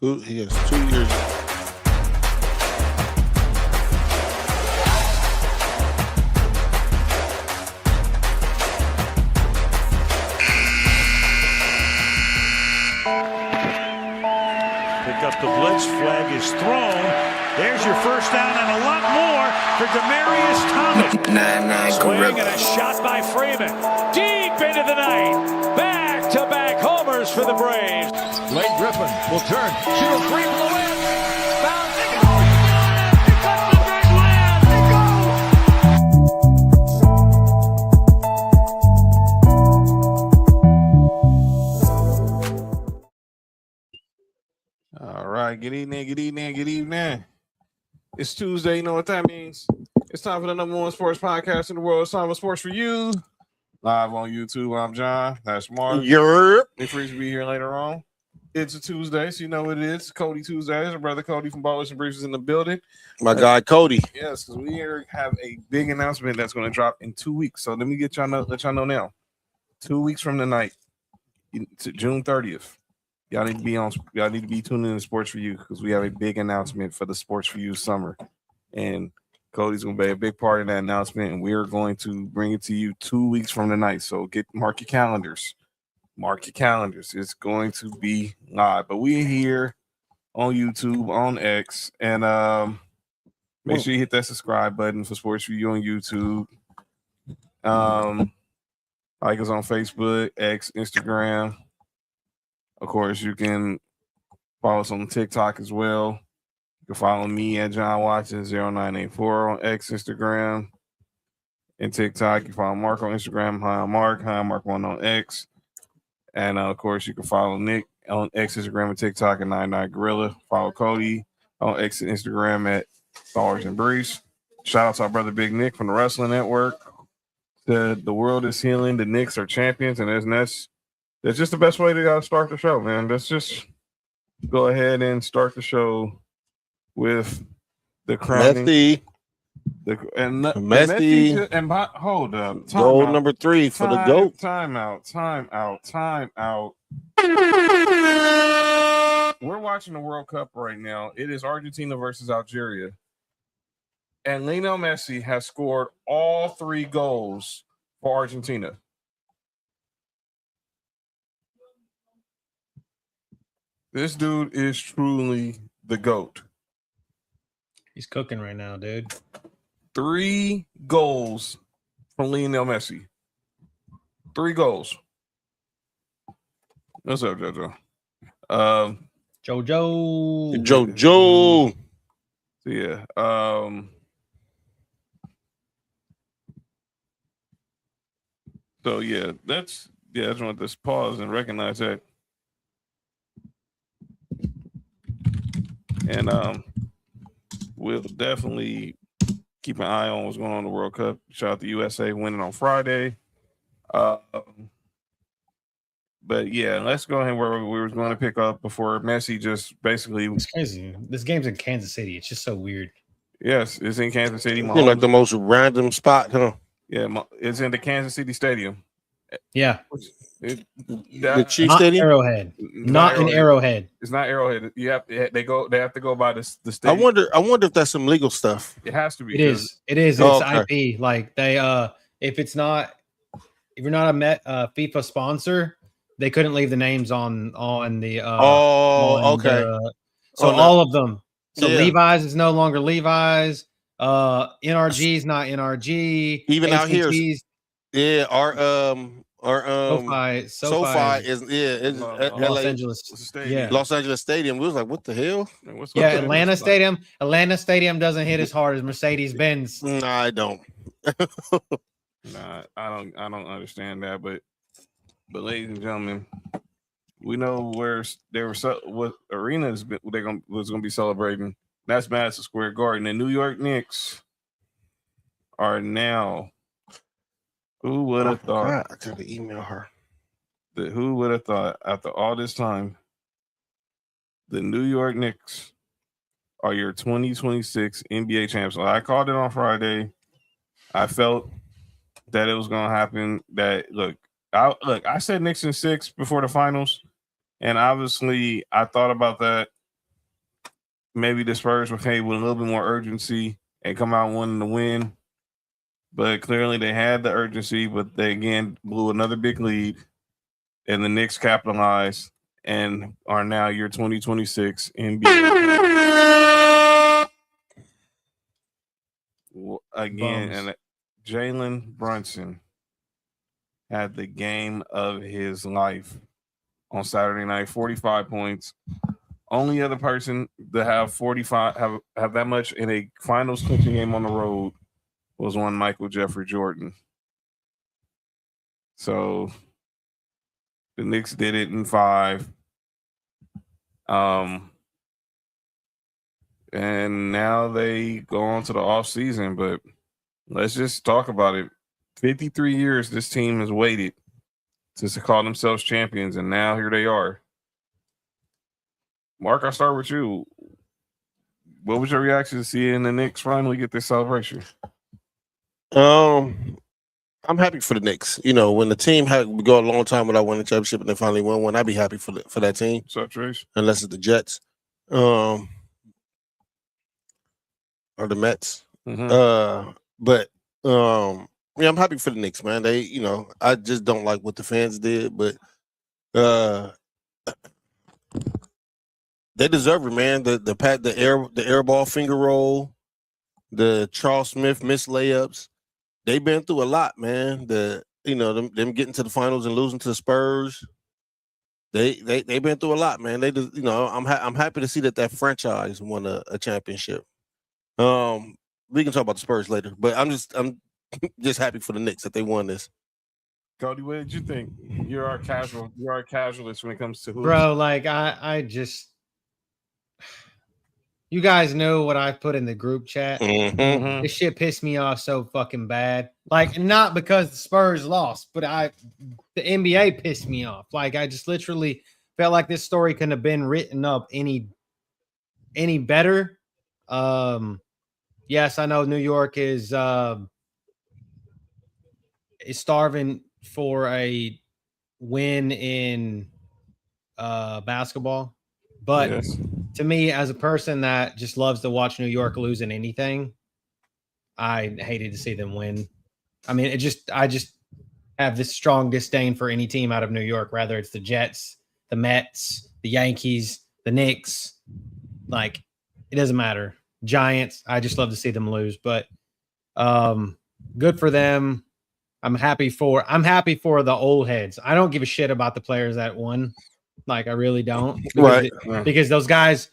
He has 2 years. Pick up the blitz. Flag is thrown. There's your first down and a lot more for Demaryius Thomas. Swing and a shot by Freeman. Deep into the night. Back-to-back homers for the Braves. Blake Griffin will turn. Shoot a three from the wind. Bounce. It goes. It got the big land. It goes. All right. Good evening. It's Tuesday. You know what that means. It's time for the number one sports podcast in the world. It's time for Sports for You. Live on YouTube. I'm John. That's Mark. You're Be free to be here later on. It's a Tuesday, so you know what it is. Cody Tuesdays. Our brother Cody from Ballers and Briefs is in the building. my guy Cody. Yes, because we here have a big announcement that's going to drop in 2 weeks. So let me let y'all know now. 2 weeks from tonight, to June 30th. Y'all need to be tuning in to Sports for You because we have a big announcement for the Sports for You summer. And Cody's going to be a big part of that announcement, and we're going to bring it to you 2 weeks from tonight. So mark your calendars. It's going to be live. But we're here on YouTube, on X, and make sure you hit that subscribe button for Sports for You on YouTube. Like us on Facebook, X, Instagram. Of course, you can follow us on TikTok as well. You can follow me at John Watson 0984 on X, Instagram, and TikTok. You can follow Mark on Instagram. Hi, I'm Mark1 on X. And of course, you can follow Nick on X, Instagram, and TikTok at 99 Gorilla. Follow Cody on X and Instagram at Ballers and Briefs. Shout out to our brother Big Nick from the Wrestling Network. The world is healing. The Knicks are champions, and that's just the best way to start the show, man. Let's just go ahead and start the show with the crowning. Messi. Hold up. Goal number 3 for the GOAT. Time out. We're watching the World Cup right now. It is Argentina versus Algeria. And Lionel Messi has scored all 3 goals for Argentina. This dude is truly the GOAT. He's cooking right now, dude. 3 goals from Lionel Messi. 3 goals. What's up, JoJo? Jojo. Yeah. So yeah, I just want to pause and recognize that. And we'll definitely keep an eye on what's going on in the World Cup. Shout out to USA winning on Friday. But yeah, let's go ahead where we were going to pick up before Messi just basically. It's crazy. This game's in Kansas City. It's just so weird. Yes, it's in Kansas City. Seems like the most random spot, huh? Yeah, it's in the Kansas City Stadium. Yeah. The Chief not Stadium? Arrowhead. Not an Arrowhead. It's not Arrowhead. They have to go by the stadium. I wonder if that's some legal stuff. It has to be. It is. It's IP. Like they if you're not a FIFA sponsor, they couldn't leave the names on the okay. All of them. So yeah. Levi's is no longer Levi's. NRG is not NRG. Even out here. Yeah, our SoFi is it's Los Angeles. Yeah. Los Angeles Stadium. We was like, what the hell? Atlanta Stadium. Atlanta Stadium doesn't hit as hard as Mercedes-Benz. No, I don't. Nah, I don't understand that, but ladies and gentlemen, we know where what arena was going to be celebrating. That's Madison Square Garden. The New York Knicks are now. Who would have thought? I got to email her. Who would have thought after all this time, the New York Knicks are your 2026 NBA champs? So I called it on Friday. I felt that it was going to happen. I said Knicks in 6 before the finals, and obviously I thought about that. maybe the Spurs were played with a little bit more urgency and come out wanting to win. But clearly they had the urgency, but they again blew another big lead, and the Knicks capitalized and are now your 2026 NBA. Again, Bums. and Jalen Brunson had the game of his life on Saturday night, 45 points. Only other person to have 45 have that much in a finals clinching game on the road was one Michael Jeffrey Jordan. So the Knicks did it in 5. And now they go on to the offseason, but let's just talk about it. 53 years this team has waited to call themselves champions, and now here they are. Mark, I'll start with you. What was your reaction to seeing the Knicks finally get this celebration? I'm happy for the Knicks. You know, when the team had go a long time without winning a championship and they finally won one, I'd be happy for that team. What's up, Trace? Unless it's the Jets, or the Mets. Mm-hmm. But yeah, I'm happy for the Knicks, man. They, you know, I just don't like what the fans did, but they deserve it, man. The air ball finger roll, the Charles Smith missed layups. They've been through a lot, man. Them getting to the finals and losing to the Spurs. They've been through a lot, man. They just, you know, I'm happy to see that franchise won a championship. We can talk about the Spurs later, but I'm just happy for the Knicks that they won this. Cody, what did you think? You're our casualist when it comes to hoops. Bro, like I just, you guys know what I put in the group chat. Mm-hmm. This shit pissed me off so fucking bad. Like, not because the Spurs lost, but the NBA pissed me off. Like, I just literally felt like this story couldn't have been written up any better. Yes, I know New York is starving for a win in basketball, but Yes. To me, as a person that just loves to watch New York lose in anything, I hated to see them win. I mean, I just have this strong disdain for any team out of New York, whether it's the Jets, the Mets, the Yankees, the Knicks. Like, it doesn't matter. Giants, I just love to see them lose, but good for them. I'm happy for the old heads. I don't give a shit about the players that won. Like, I really don't. Because those guys,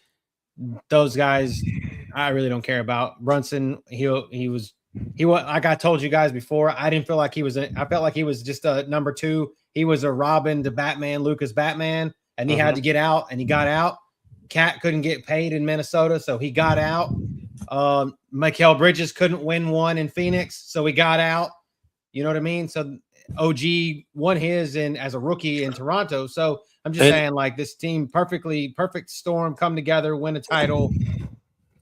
I really don't care about. Brunson, he was like I told you guys before, I didn't feel like he was I felt like he was just a number 2. He was a Robin to Batman, Lucas Batman, and he had to get out, and he got out. Cat couldn't get paid in Minnesota, so he got out. Mikal Bridges couldn't win one in Phoenix, so he got out. You know what I mean? So OG won his as a rookie in Toronto. So I'm just saying, like, this team perfect storm, come together, win a title.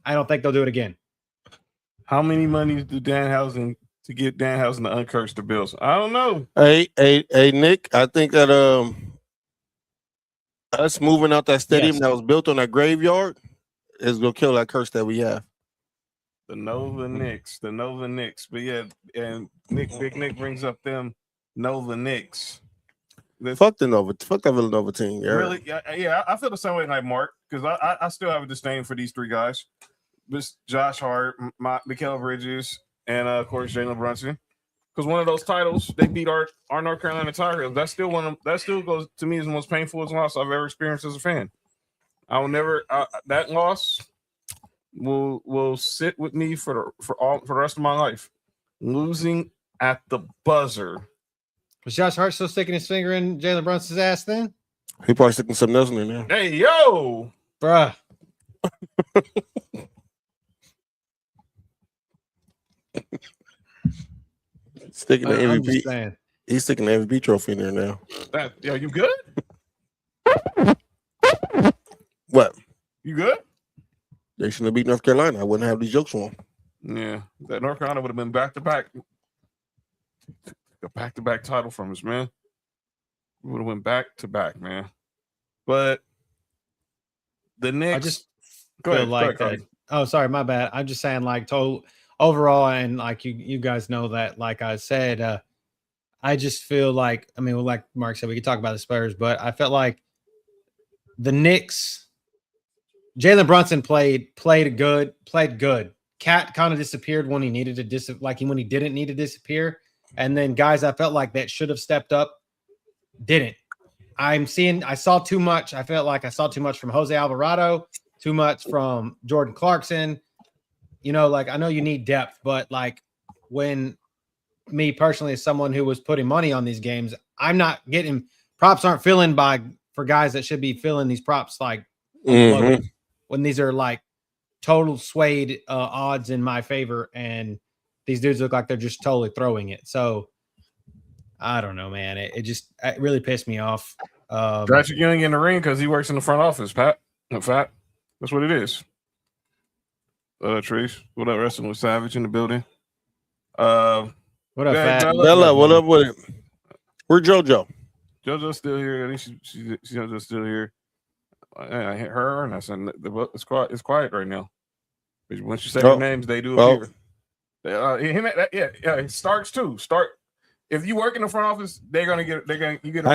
I don't think they'll do it again. How many monies do Danhausen to get Danhausen to uncurse the Bills? I don't know. Hey, Nick, I think that us moving out that stadium that was built on that graveyard is gonna kill that curse that we have. The Nova Knicks. But yeah, and Big Nick brings up them Nova Knicks. Fuck the Nova. Fuck that Villanova team. Yeah. Really? Yeah. I feel the same way like Mark, because I still have a disdain for these 3 guys. This Josh Hart, Mikal Bridges, and of course Jalen Brunson. Because one of those titles, they beat our North Carolina Tar Heels. That still goes to me as the most painful loss I've ever experienced as a fan. I will never that loss will sit with me for the rest of my life. Losing at the buzzer. Was Josh Hart still sticking his finger in Jalen Brunson's ass then? He probably sticking something else in there. Hey, yo! Bruh. Sticking the MVP. He's sticking the MVP trophy in there now. You good? What? You good? They shouldn't have beat North Carolina. I wouldn't have these jokes on. Yeah, that North Carolina would have been back-to-back. A back-to-back title from us, man. We would have went back-to-back, man. But the Knicks, feel like that. Oh, sorry, my bad. I'm just saying, like, overall, and like you guys know that, like I said, I just feel like, I mean, well, like Mark said, we could talk about the Spurs, but I felt like the Knicks, Jalen Brunson played good. Cat kind of disappeared when he needed to when he didn't need to disappear. And then guys I felt like that should have stepped up didn't. I saw too much. I felt like I saw too much from Jose Alvarado, too much from Jordan Clarkson. You know, like, I know you need depth, but like, when me personally, as someone who was putting money on these games, I'm not getting props aren't filling for guys that should be filling these props, like when these are like total swayed odds in my favor, and these dudes look like they're just totally throwing it. So I don't know, man. It really pissed me off. Patrick Ewing in the ring because he works in the front office, Pat. That's what it is. Trace, what up? Wrestling with Savage in the building. What up, Fat? Bella, what up with it? Where's JoJo? JoJo's still here. I think she's still here. I hit her, and I said it's quiet right now. But once you say their names, they do appear. Starks too. If you work in the front office, you get a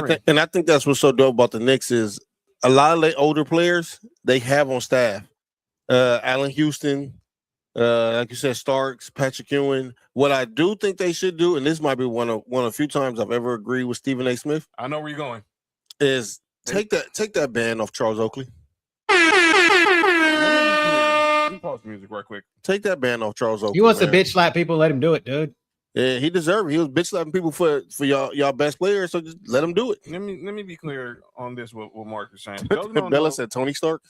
ring. And I think that's what's so dope about the Knicks is a lot of the older players they have on staff. Allen Houston, like you said, Starks, Patrick Ewing. What I do think they should do, and this might be one of the few times I've ever agreed with Stephen A. Smith. I know where you're going. Is take that ban off Charles Oakley. Let me pause the music right quick. Take that ban off Charles Oakley. He wants to bitch slap people. Let him do it, dude. Yeah, he deserved it. He was bitch slapping people for y'all best players, so just let him do it. Let me be clear on this. What Mark is saying. Bella said Tony Stark.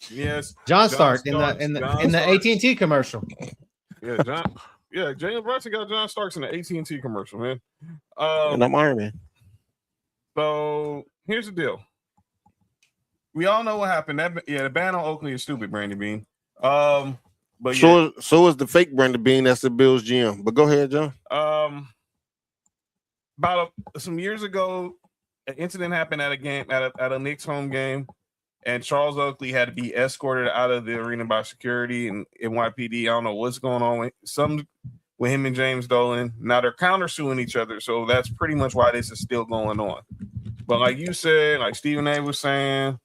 Yes, John Stark in the AT&T commercial. Yeah, Jalen Brunson got John Starks in the AT&T commercial, man. And I'm Iron Man. So here's the deal. We all know what happened. The ban on Oakley is stupid, Brandy Bean. But so is the fake Brandy Bean. That's the Bills GM. But go ahead, John. About some years ago, an incident happened at a game at a Knicks home game, and Charles Oakley had to be escorted out of the arena by security and NYPD. I don't know what's going on with him and James Dolan. Now they're countersuing each other, so that's pretty much why this is still going on. But like you said, like Stephen A. was saying,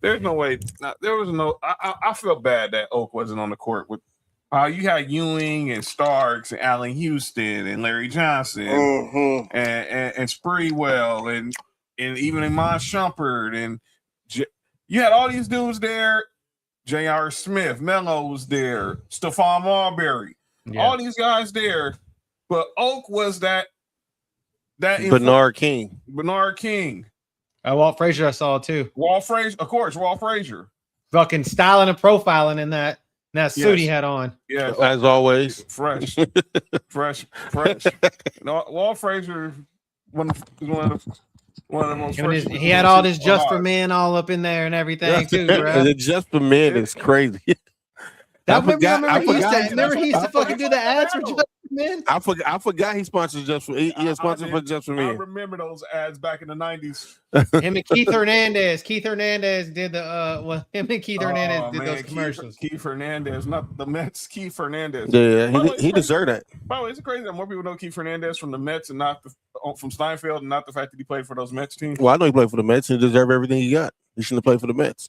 there's no way. There was no. I felt bad that Oak wasn't on the court with. You had Ewing and Starks and Allen Houston and Larry Johnson and Spreewell and even Iman Shumpert and you had all these dudes there. J.R. Smith, Melo was there. Stephon Marbury, all these guys there. But Oak was that Bernard King. Walt Frazier I saw too. Walt Frazier. Fucking styling and profiling in that suit he had on. Yeah, as always. Fresh. No, Walt Frazier one of the most fresh. He had all this Just for Men all up in there and everything too, bro. The Just for Men is crazy. Remember he used to fucking do the ads for Just for Men. I forgot he sponsors Just for. He is sponsored for Just for Men. I remember those ads back in the 90s. Him and Keith Hernandez. Keith Hernandez did the those commercials. Keith Hernandez, not the Mets. Keith Hernandez. Yeah, he deserved that. By the way, it's crazy that more people know Keith Hernandez from the Mets and not from Steinfeld, and not the fact that he played for those Mets teams. Well, I know he played for the Mets and deserved everything he got. He shouldn't have played for the Mets.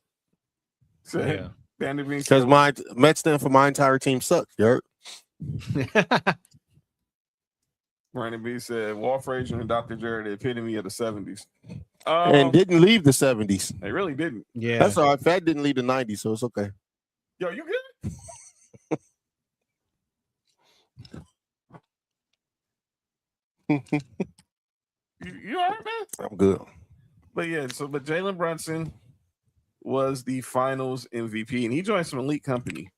So, yeah. Because my Mets stand for my entire team sucks, you heard? Randy B said Walt Frazier and Dr. Jared, the epitome of the 70s. And didn't leave the 70s. They really didn't. Yeah. That's all right. Fat didn't leave the 90s, so it's okay. Yo, you good? you all right, man? I'm good. But Jalen Brunson was the finals MVP, and he joined some elite company.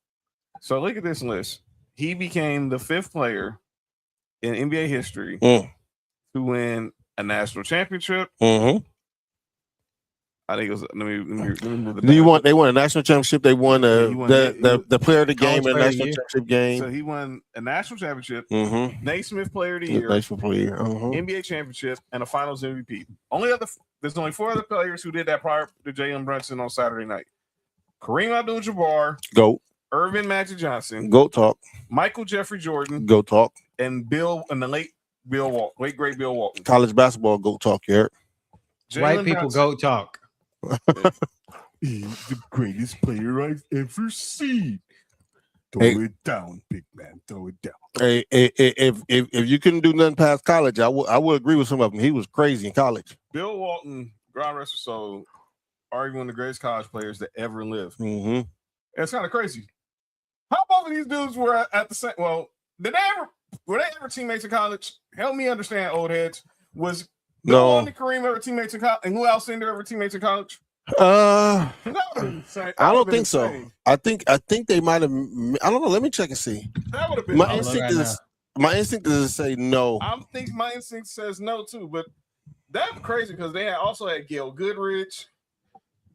So look at this list. He became the 5th player in NBA history to win a national championship. I think it was. Let me move the. They won a national championship. They won the player of the game in a national championship game. So he won a national championship, Naismith Player of the Year, NBA championship, and a Finals MVP. There's only 4 other players who did that prior to Jalen Brunson on Saturday night. Kareem Abdul-Jabbar, GOAT. Irvin Magic Johnson, GOAT talk. Michael Jeffrey Jordan, GOAT talk. and the late great Bill Walton. College basketball GOAT talk, Eric. White people GOAT talk. He's the greatest player I've ever seen. Throw it down, big man. Throw it down. Hey, if you couldn't do nothing past college, I would agree with some of them. He was crazy in college. Bill Walton, God rest his soul, arguably one of the greatest college players that ever lived. Mm-hmm. It's kind of crazy. How both of these dudes were at the same? Well, were they ever teammates in college? Help me understand, old heads. Was Bill Walton and Kareem ever teammates in college? And who else in there ever teammates in college? I don't think so. I think they might have. I don't know. Let me check and see. That would have been my instinct is to say no. I think my instinct says no too, but that's crazy because they also had Gail Goodrich.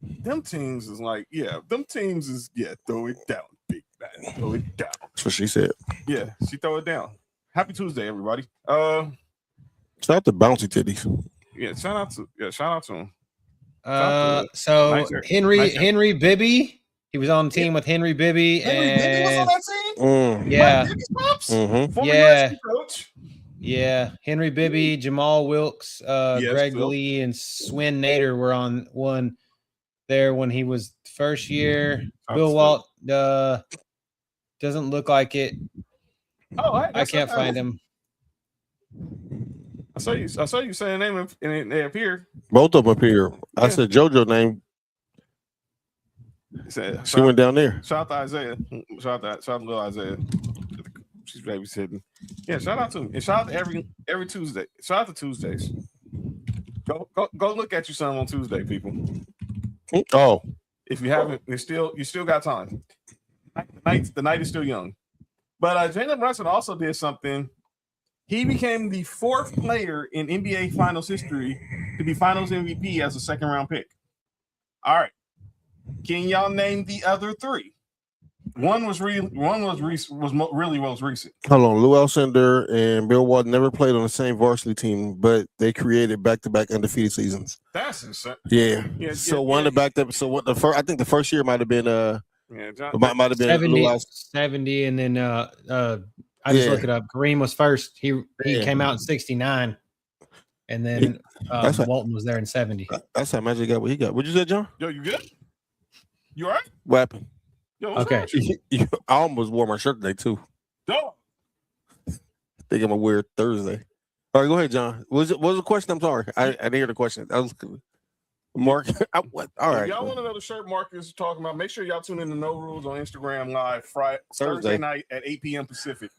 Them teams is like, throw it down, big man, throw it down. That's what she said. Yeah, she throw it down. Happy Tuesday, everybody. Shout out to Bouncy Titties. Yeah, shout out to him. So nice Henry Bibby, he was on the team with Henry Bibby. Bibby was on that team? Yeah. Mm-hmm. Former Yeah. USC coach. Yeah. Henry Bibby, Jamal Wilkes, Greg Phil. Lee, and Swin Nader were on one there when he was first year. Bill Walt doesn't look like it. Oh, I can't find him. I saw you saying name and they appear. Both of them appear. I said JoJo name. She went down there. Shout out to Isaiah. Shout out to little Isaiah. She's babysitting. Yeah, shout out to him. And shout out to every Tuesday. Shout out to Tuesdays. Go look at your son on Tuesday, people. Oh. If you haven't, you still got time. The night is still young. But Jalen Brunson also did something. He became the 4th player in NBA Finals history to be Finals MVP as a second-round pick. All right, can y'all name the other 3? One was really most recent. Hold on, Lou Alcindor and Bill Walton never played on the same varsity team, but they created back-to-back undefeated seasons. That's insane. Yeah. One of the back-to-back. So what? I think the first year might have been might have been 70, and then I just looked it up. Kareem was first. He came out in 69, and then Walton was there in 70. That's how Magic got what he got. What'd you say, John? Yo, you good? You all right? What happened? Yo, okay. I almost wore my shirt today too. Yo. I think I'm a weird Thursday. All right, go ahead, John. What was the question? I'm sorry. I didn't hear the question. That was Mark. All right. If y'all want to know the shirt Mark is talking about, make sure y'all tune in to No Rules on Instagram Live Thursday night at 8 p.m. Pacific.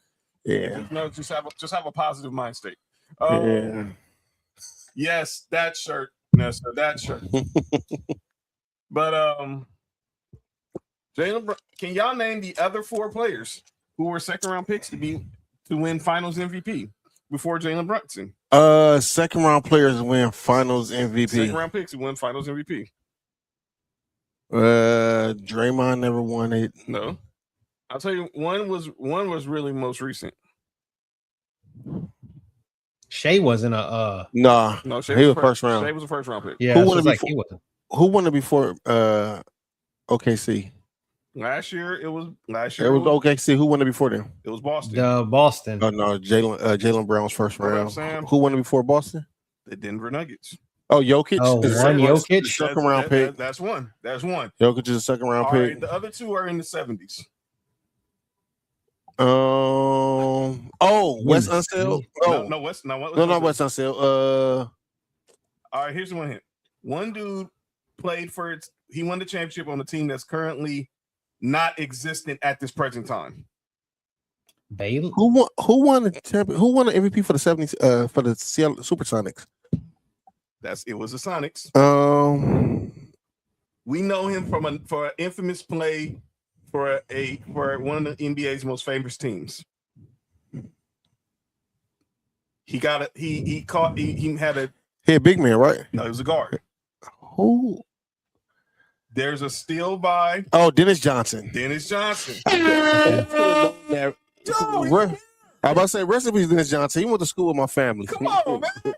Yeah. Just have a positive mind state. Yeah. Yes, that shirt. Nessa, that shirt. But Jalen, can y'all name the other 4 players who were second-round picks to win Finals MVP before Jalen Brunson? Second-round players win Finals MVP. Second-round picks to win Finals MVP. Draymond never won it. No. I'll tell you, one was really most recent. Shea wasn't a no. Shea he was first round. Shea was a first round pick. Yeah, who won it before OKC? Last year it was OKC. Who won it before them? It was Boston. Boston. Oh no, Jaylen Brown's first round. Who won it before Boston? The Denver Nuggets. Oh, Jokic. Jokic. Second round pick. That's one. Jokic is a second round pick. Right, the other 2 are in the 70s. Wes Unseld. No, Wes Unseld. All right, here's the one hint. One dude played for he won the championship on a team that's currently not existent at this present time. Baylor. Who won the champion? Who won the MVP for the 70s? For the Seattle Supersonics. It was the Sonics. We know him for an infamous play for one of the NBA's most famous teams. He had a He a big man, right? No, he was a guard. Who? There's a steal by Dennis Johnson. I was about to say recipes Dennis Johnson. He went to school with my family. Come on, man. Dude,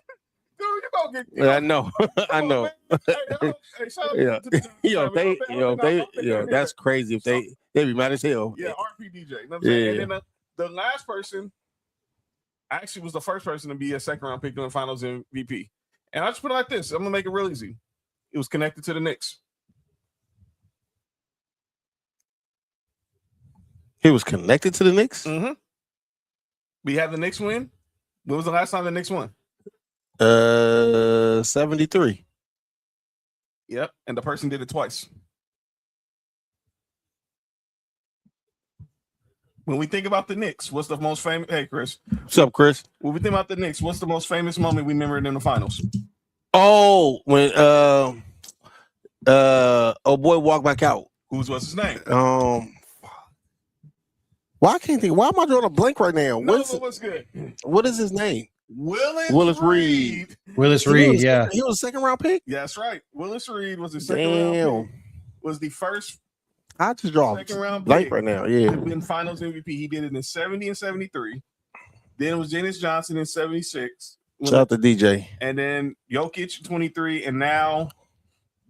you gonna get. Yeah, I know. I know. Yeah, that's crazy. If they be mad as hell. Yeah, RPDJ. You know what I'm saying? And then the last person actually was the first person to be a second round pick during finals MVP. And I just put it like this. I'm gonna make it real easy. It was connected to the Knicks. He was connected to the Knicks? Mm-hmm. We had the Knicks win. When was the last time the Knicks won? 73. Yep. And the person did it twice. When we think about the Knicks, what's the most famous? Hey, Chris. What's up, Chris? When we think about the Knicks, what's the most famous moment we remembered in the finals? Oh, when oh boy walked back out. What's his name? Why I can't think? Why am I drawing a blank right now? What's good? What is his name? Willis Reed. Willis Reed, yeah. He was a second round pick? Yeah, that's right. Willis Reed was the second round pick. Was the first I just draw second round blank right now. Yeah. In finals MVP. He did it in 70 and 73. Then it was Dennis Johnson in 76. Shout out to DJ. And then Jokic 23, and now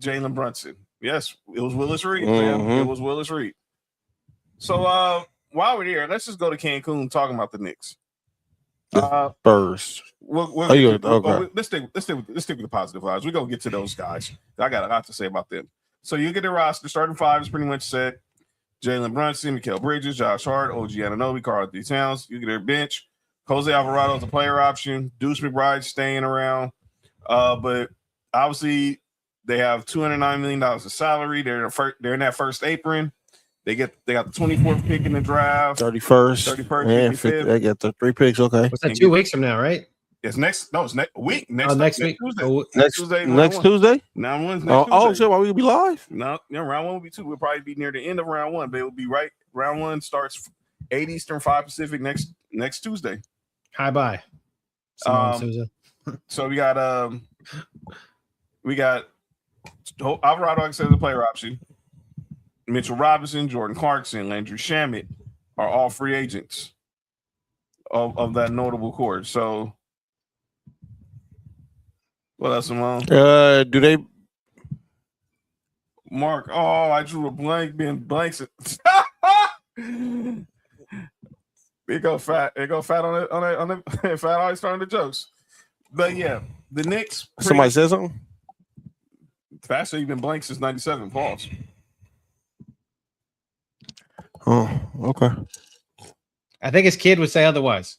Jalen Brunson. Yes, it was Willis Reed. Mm-hmm. It was Willis Reed. So while we're here, let's just go to Cancun talking about the Knicks. First, let's stick with the positive vibes. We're gonna get to those guys. I got a lot to say about them. So you get the roster. Starting five is pretty much set. Jalen Brunson, Mikal Bridges, Josh Hart, OG Anunoby, Karl-Anthony Towns. You get their bench. Jose Alvarado is a player option. Deuce McBride staying around. But obviously they have $209 million of salary. They're in that first apron. They got the 24th pick in the draft. 31st, 55th. They get the 3 picks. Okay. What's that? 2 weeks from now, right? It's next week. Next week. Next Tuesday. Now one's next Tuesday. So why we be live? No, round one will be 2. We'll probably be near the end of round 1, but it will be right. Round 1 starts 8 Eastern, 5 Pacific next Tuesday. Hi bye. So we got Alvarado as a player option. Mitchell Robinson, Jordan Clarkson, Landry Shamet are all free agents of that notable core. So what else, Simone? Do they Mark? Oh, I drew a blank. Being blanks. It go fat. It go fat on it. Fat always starting the jokes. But yeah, the Knicks. Somebody said something. Fat said you've been blank since '97. Pause. Oh, okay. I think his kid would say otherwise.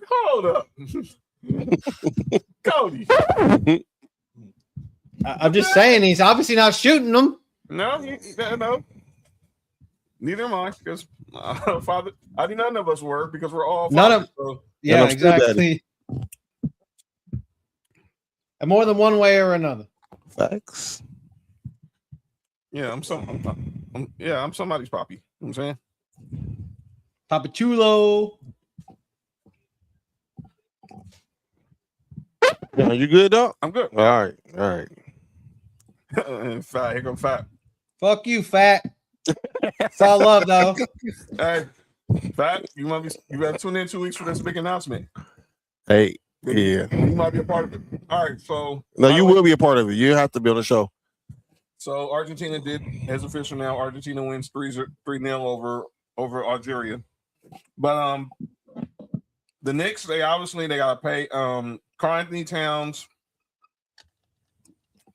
Hold up. Cody. I'm just saying he's obviously not shooting them. No. Neither am I, because father. I think none of us were, because we're all fathers, Yeah, exactly. And more than one way or another. Facts. Yeah, I'm somebody's poppy. You know what I'm saying? Papa Chulo. Yeah, you good, dog? I'm good. All right. Fat, here go Fat. Fuck you, Fat. It's all love, though. Hey, Fat, you better tune in 2 weeks for this big announcement. Hey, yeah. You might be a part of it. All right, so no, you will be a part of it. You have to be on the show. So Argentina is official now. Argentina wins 3-0 over Algeria. But the Knicks, they gotta pay Karl-Anthony Towns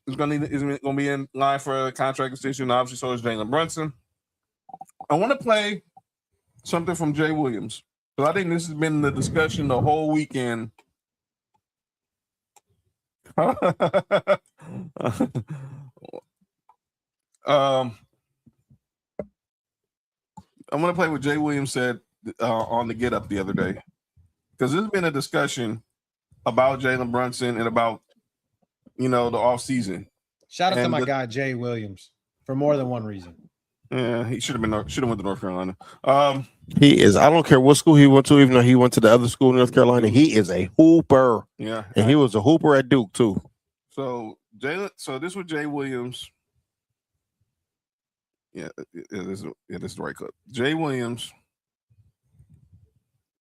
is gonna be in line for a contract extension. Obviously, so is Jalen Brunson. I want to play something from Jay Williams, because I think this has been the discussion the whole weekend. I'm going to play what Jay Williams said on the Get Up the other day, because there's been a discussion about Jalen Brunson and about, the offseason. Shout out to my guy Jay Williams for more than one reason. Yeah, he should have went to North Carolina. He is. I don't care what school he went to, even though he went to the other school in North Carolina. He is a hooper. Yeah, and he was a hooper at Duke too. So this was Jay Williams. Yeah, this is the right clip. Jay Williams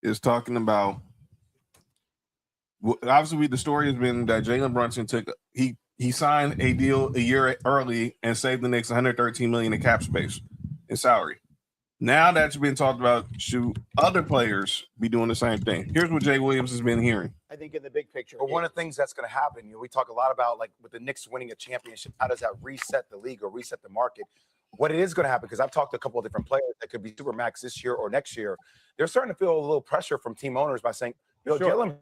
is talking about. Obviously, the story has been that Jalen Brunson he signed a deal a year early and saved the Knicks $113 million in cap space in salary. Now that's been talked about, should other players be doing the same thing? Here's what Jay Williams has been hearing. I think in the big picture, but one of the things that's going to happen, we talk a lot about, like, with the Knicks winning a championship, how does that reset the league or reset the market? What it is going to happen, because I've talked to a couple of different players that could be supermax this year or next year, they're starting to feel a little pressure from team owners by saying, Jalen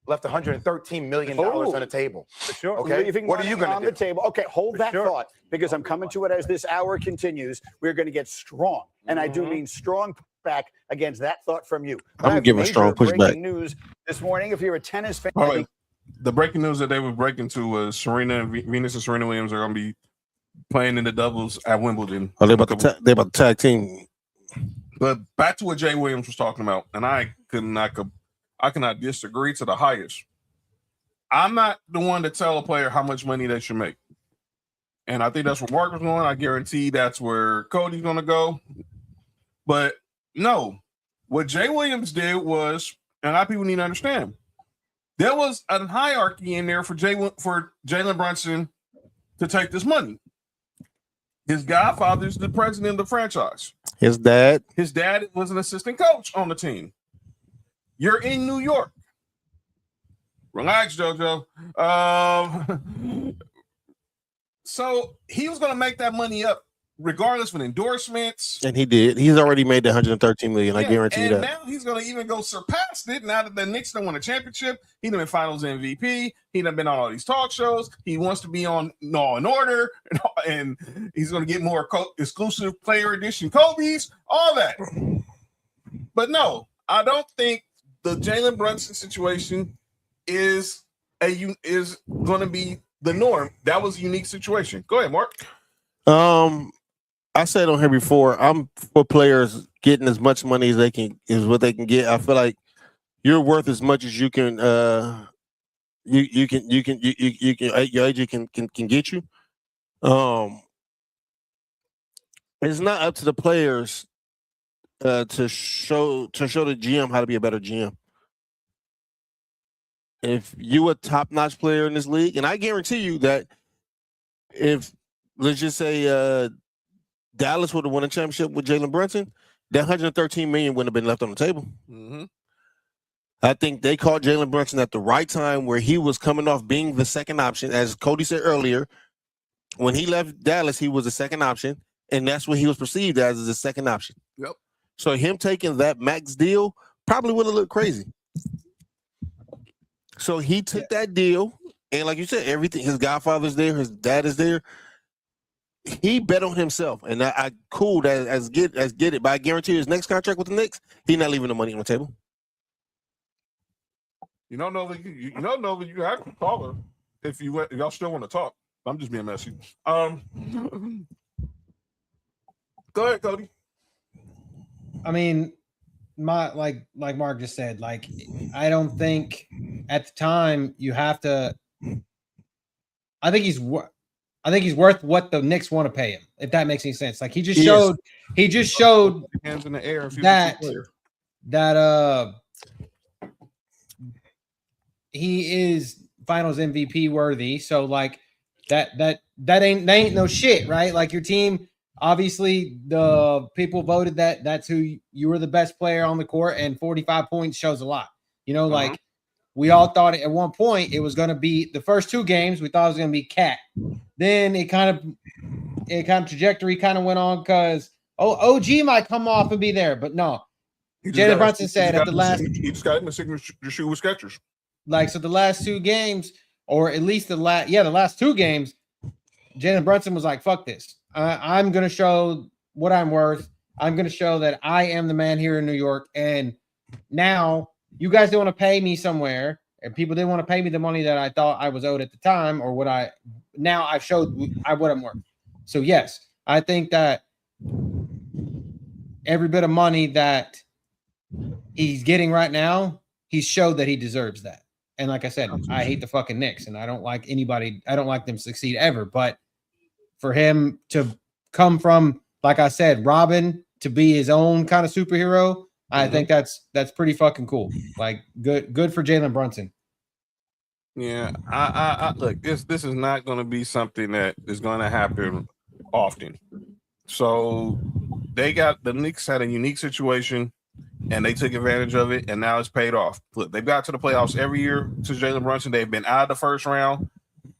left $113 million on the table. For sure. Okay. What are you going to do? On the table. Okay, hold that thought, because I'm coming to it as this hour continues. We're going to get strong, and I do mean strong back against that thought from you. I'm giving strong pushback. Breaking news this morning. If you're a tennis fan, the breaking news that they were breaking to was Venus and Serena Williams are going to be playing in the doubles at Wimbledon. Oh, they about to tag team. But back to what Jay Williams was talking about, and I cannot disagree to the highest. I'm not the one to tell a player how much money they should make. And I think that's where Mark was going. I guarantee that's where Cody's going to go. But no, what Jay Williams did was, and a lot of people need to understand, there was a hierarchy in there for Jalen Brunson to take this money. His godfather's the president of the franchise. His dad was an assistant coach on the team. You're in New York. Relax, JoJo. So he was going to make that money up regardless of endorsements. And he did. He's already made the $113 million. I guarantee you that. And now he's going to even go surpass it now that the Knicks don't win a championship. He done been finals MVP. He done been on all these talk shows. He wants to be on Law and Order. And he's going to get more exclusive player edition Kobe's, all that. But no, I don't think the Jalen Brunson situation is going to be the norm. That was a unique situation. Go ahead, Mark. I said on here before, I'm for players getting as much money as what they can get. I feel like you're worth as much as you can. Your agent can get you. It's not up to the players to show the GM how to be a better GM. If you a top-notch player in this league, and I guarantee you that if, let's just say, Dallas would have won a championship with Jalen Brunson, that $113 million wouldn't have been left on the table. Mm-hmm. I think they caught Jalen Brunson at the right time where he was coming off being the second option. As Cody said earlier, when he left Dallas, he was the second option, and that's what he was perceived as the second option. Yep. So him taking that max deal probably would have looked crazy. So he took that deal, and like you said, everything, his godfather's there, his dad is there. He bet on himself, and I cool that as get it. But I guarantee you his next contract with the Knicks, he's not leaving the money on the table. You don't know that you have to call her if y'all still want to talk. I'm just being messy. Go ahead, Cody. I mean, like Mark just said, like, I don't think at the time you have to. I think he's worth what the Knicks want to pay him, if that makes any sense. Like he just showed hands in the air that he is finals MVP worthy. So like that ain't no shit, right? Like your team, obviously the people voted that's who you were the best player on the court, and 45 points shows a lot. Like we all thought at one point it was going to be the first two games. We thought it was going to be Cat. Then it kind of trajectory kind of went on because OG might come off and be there, but no. Jalen Brunson said at the last, he just got him a signature shoe with Skechers. Like, so the last two games, or at least the last two games, Jalen Brunson was like, "Fuck this! I'm going to show what I'm worth. I'm going to show that I am the man here in New York." And now you guys don't want to pay me somewhere, and people didn't want to pay me the money that I thought I was owed at the time, or now I've showed what I'm worth. So yes, I think that every bit of money that he's getting right now, he showed that he deserves that. And like I said, I hate the fucking Knicks, and I don't like them to succeed ever. But for him to come from, like I said, Robin to be his own kind of superhero, I think that's pretty fucking cool. Like good for Jalen Brunson. Yeah, I look. This is not going to be something that is going to happen often. So the Knicks had a unique situation, and they took advantage of it, and now it's paid off. Look, they've got to the playoffs every year to Jalen Brunson. They've been out of the first round,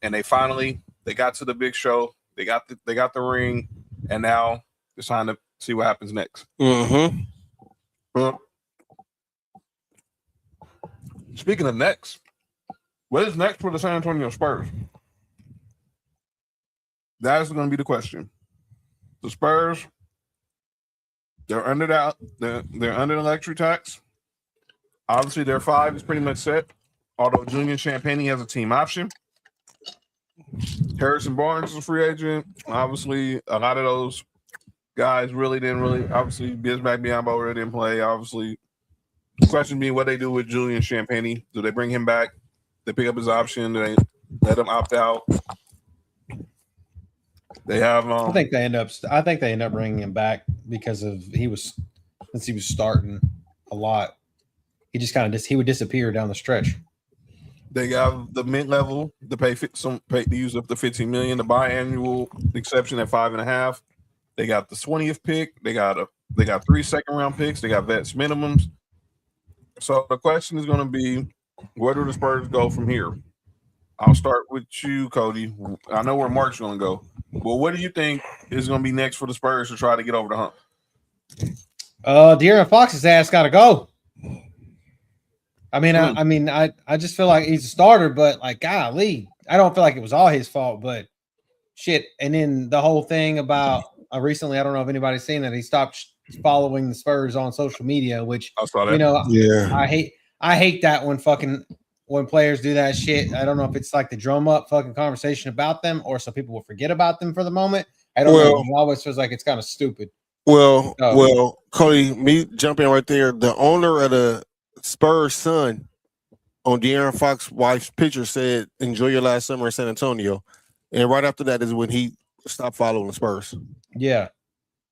and they got to the big show. They got the ring, and now it's time to see what happens next. Speaking of next, what is next for the San Antonio Spurs? That is going to be the question. The Spurs, they're under the luxury tax. Obviously, their 5 is pretty much set. Although Julian Champagnie has a team option. Harrison Barnes is a free agent. Obviously, a lot of those guys obviously Bismack Biyombo really didn't play. Obviously, the question being what they do with Julian Champagnie. Do they bring him back? They pick up his option. Do they let him opt out? They have. I think they end up bringing him back because he was starting a lot. He just he would disappear down the stretch. They got the mid level to to use up the $15 million, the biannual exception at 5.5. They got the 20th pick. They got 3 second-round picks. They got vets minimums. So the question is going to be, where do the Spurs go from here? I'll start with you, Cody. I know where Mark's going to go. Well, what do you think is going to be next for the Spurs to try to get over the hump? De'Aaron Fox's ass got to go. I just feel like he's a starter, but like, golly, I don't feel like it was all his fault, but shit. And then the whole thing about recently, I don't know if anybody's seen that he stopped following the Spurs on social media, which I saw that. Yeah, I hate that when players do that shit. I don't know if it's like the drum up fucking conversation about them, or so people will forget about them for the moment. I don't know. It always feels like it's kind of stupid. Well, Cody, me jumping right there. The owner of the Spurs' son on De'Aaron Fox's wife's picture said, "Enjoy your last summer in San Antonio," and right after that is when he stopped following the Spurs. Yeah.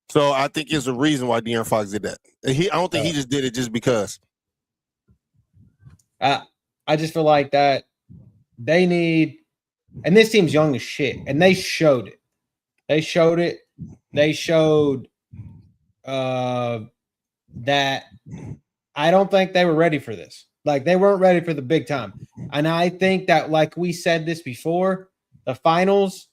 So I think there's a reason why De'Aaron Fox did that. I don't think he just did it just because. I just feel like that they need, and this team's young as shit, and they showed it. They showed that I don't think they were ready for this. Like, they weren't ready for the big time. And I think that, like we said this before, the finals,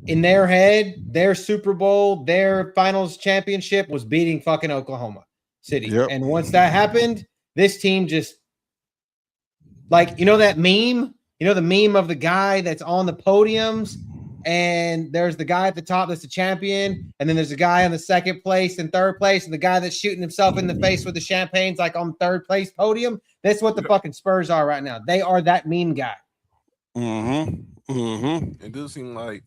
in their head, their Super Bowl, their finals championship was beating fucking Oklahoma City. Yep. And once that happened, this team just, like, that meme? The meme of the guy that's on the podiums, and there's the guy at the top that's the champion, and then there's a guy on the second place and third place, and the guy that's shooting himself in the face with the champagne's like on third place podium. That's what the fucking Spurs are right now. They are that meme guy. It does seem like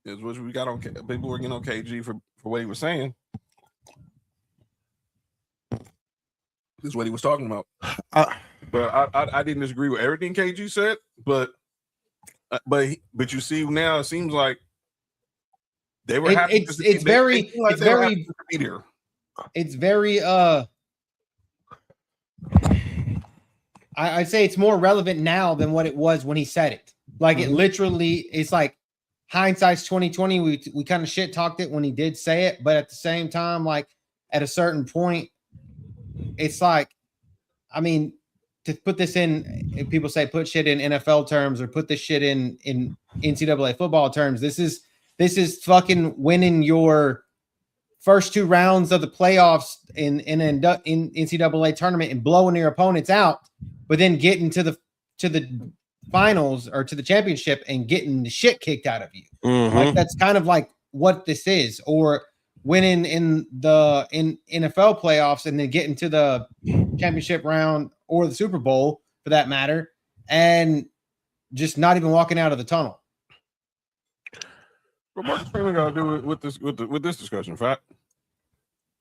it's what we got on. People were getting on KG for what he was saying. This is what he was talking about. But I didn't disagree with everything KG said, but you see now it seems like they were happy. It's very I'd say it's more relevant now than what it was when he said it. Like, it literally, it's like hindsight's 2020. We kind of shit talked it when he did say it, but at the same time, like, at a certain point, it's like, I mean, to put this in, if people say put shit in NFL terms or put this shit in NCAA football terms, this is fucking winning your first 2 rounds of the playoffs in NCAA tournament and blowing your opponents out, but then getting to the finals or to the championship and getting the shit kicked out of you. Like, that's kind of like what this is, or winning in NFL playoffs and then getting to the championship round or the Super Bowl for that matter, and just not even walking out of the tunnel. What Marcus Freeman got to do with this discussion, fact?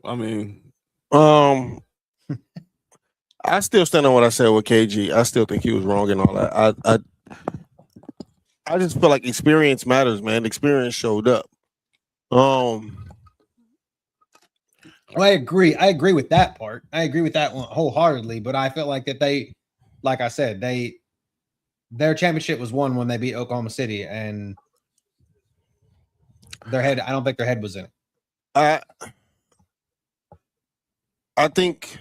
I mean, I still stand on what I said with KG. I still think he was wrong and all that. I just feel like experience matters, man. Experience showed up. Well, I agree. I agree with that part. I agree with that one wholeheartedly. But I felt like that they, like I said, their championship was won when they beat Oklahoma City, and their head. I don't think their head was in it. I think